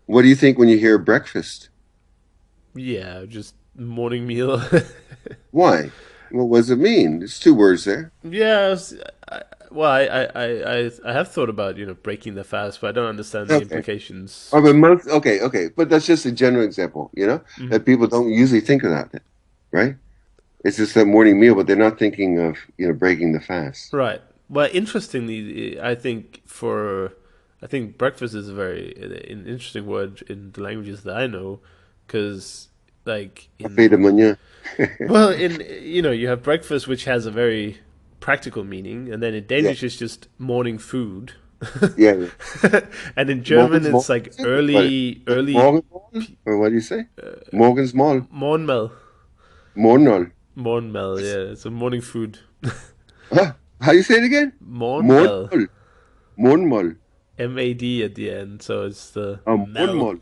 What do you think when you hear breakfast? Yeah, just morning meal. Why? What does it mean? It's two words there. Yeah, well, I have thought about breaking the fast, but I don't understand the Okay. implications. Oh, but okay, but that's just a general example, Hmm. that people don't usually think of that, right? It's just that morning meal, but they're not thinking of, breaking the fast. Right. Well, interestingly, I think breakfast is a very an interesting word in the languages that I know, because like Café de in manhã. well in you have breakfast which has a very practical meaning, and then in Yeah, Danish it's just morning food, yeah, yeah. and in German Morgens it's morgen, like is it? What? early Morgen morgen? Or what do you say? Morgens morgen. morgenmad. Mornol. Morgenmad, yeah, it's a morning food. Huh? How do you say it again? Morgenmad, Mornol. Mornmol. mad at the end, so it's the mel. Mornmol.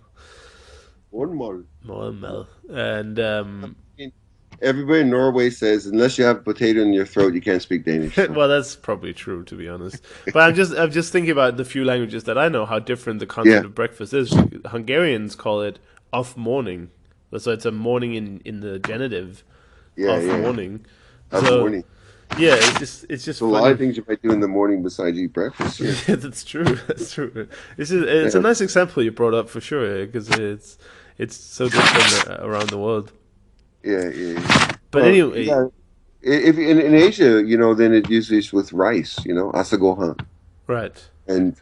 Mornmol. Morgenmad, and Everybody in Norway says, unless you have a potato in your throat, you can't speak Danish. So. well, that's probably true, to be honest. But I'm just thinking about the few languages that I know, how different the Yeah, concept of breakfast is. Like Hungarians call it off morning, so it's a morning in the genitive, yeah, off yeah. morning. Of So morning. yeah, it's just So a lot of funny. things you might do in the morning besides eat breakfast. Yeah. Yeah, that's true. That's true. It's a Yeah, nice example you brought up for sure, because it's so different around the world. yeah, yeah. Yeah. But Well, anyway, yeah. If in Asia, then it usually is with rice, asagohan, right. and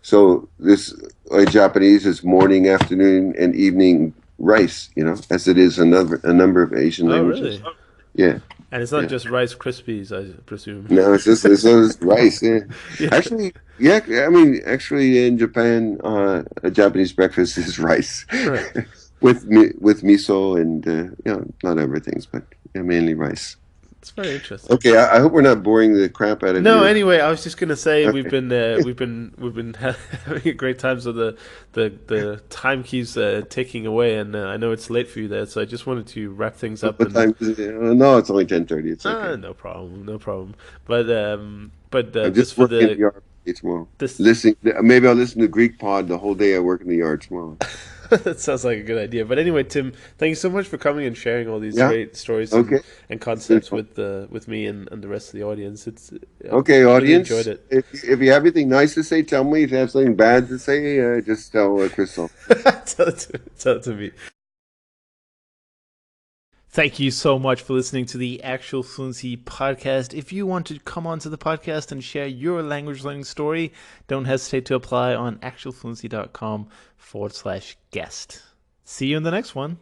so this Japanese is morning, afternoon, and evening rice, as it is a number of Asian Oh, languages. really? Yeah, And it's not yeah. just Rice Krispies, I presume. No, it's rice. Yeah, Yeah. actually, yeah. I mean, actually, in Japan, a Japanese breakfast is rice Right. with miso and not everything, but yeah, mainly rice. It's very interesting. Okay, I hope we're not boring the crap out of No, your. anyway, I was just gonna say Okay, we've been having a great time. So the time keeps ticking away, and I know it's late for you there. So I just wanted to wrap things up what and time is it? Oh, no, it's only 10:30. It's okay. no problem, no problem. But I'm just just for working in the the yard tomorrow. this Listening, maybe I'll listen to Greek Pod the whole day. I work in the yard tomorrow. that sounds like a good idea. But anyway, Tim, thank you so much for coming and sharing all these Yeah. great stories Okay. and It's been concepts fun. with me and the rest of the audience. It's I've Okay, really enjoyed audience. it. If you have anything nice to say, tell me. If you have something bad to say, just tell Crystal. Tell it to me. Thank you so much for listening to the Actual Fluency podcast. If you want to come onto the podcast and share your language learning story, don't hesitate to apply on actualfluency.com/guest. See you in the next one.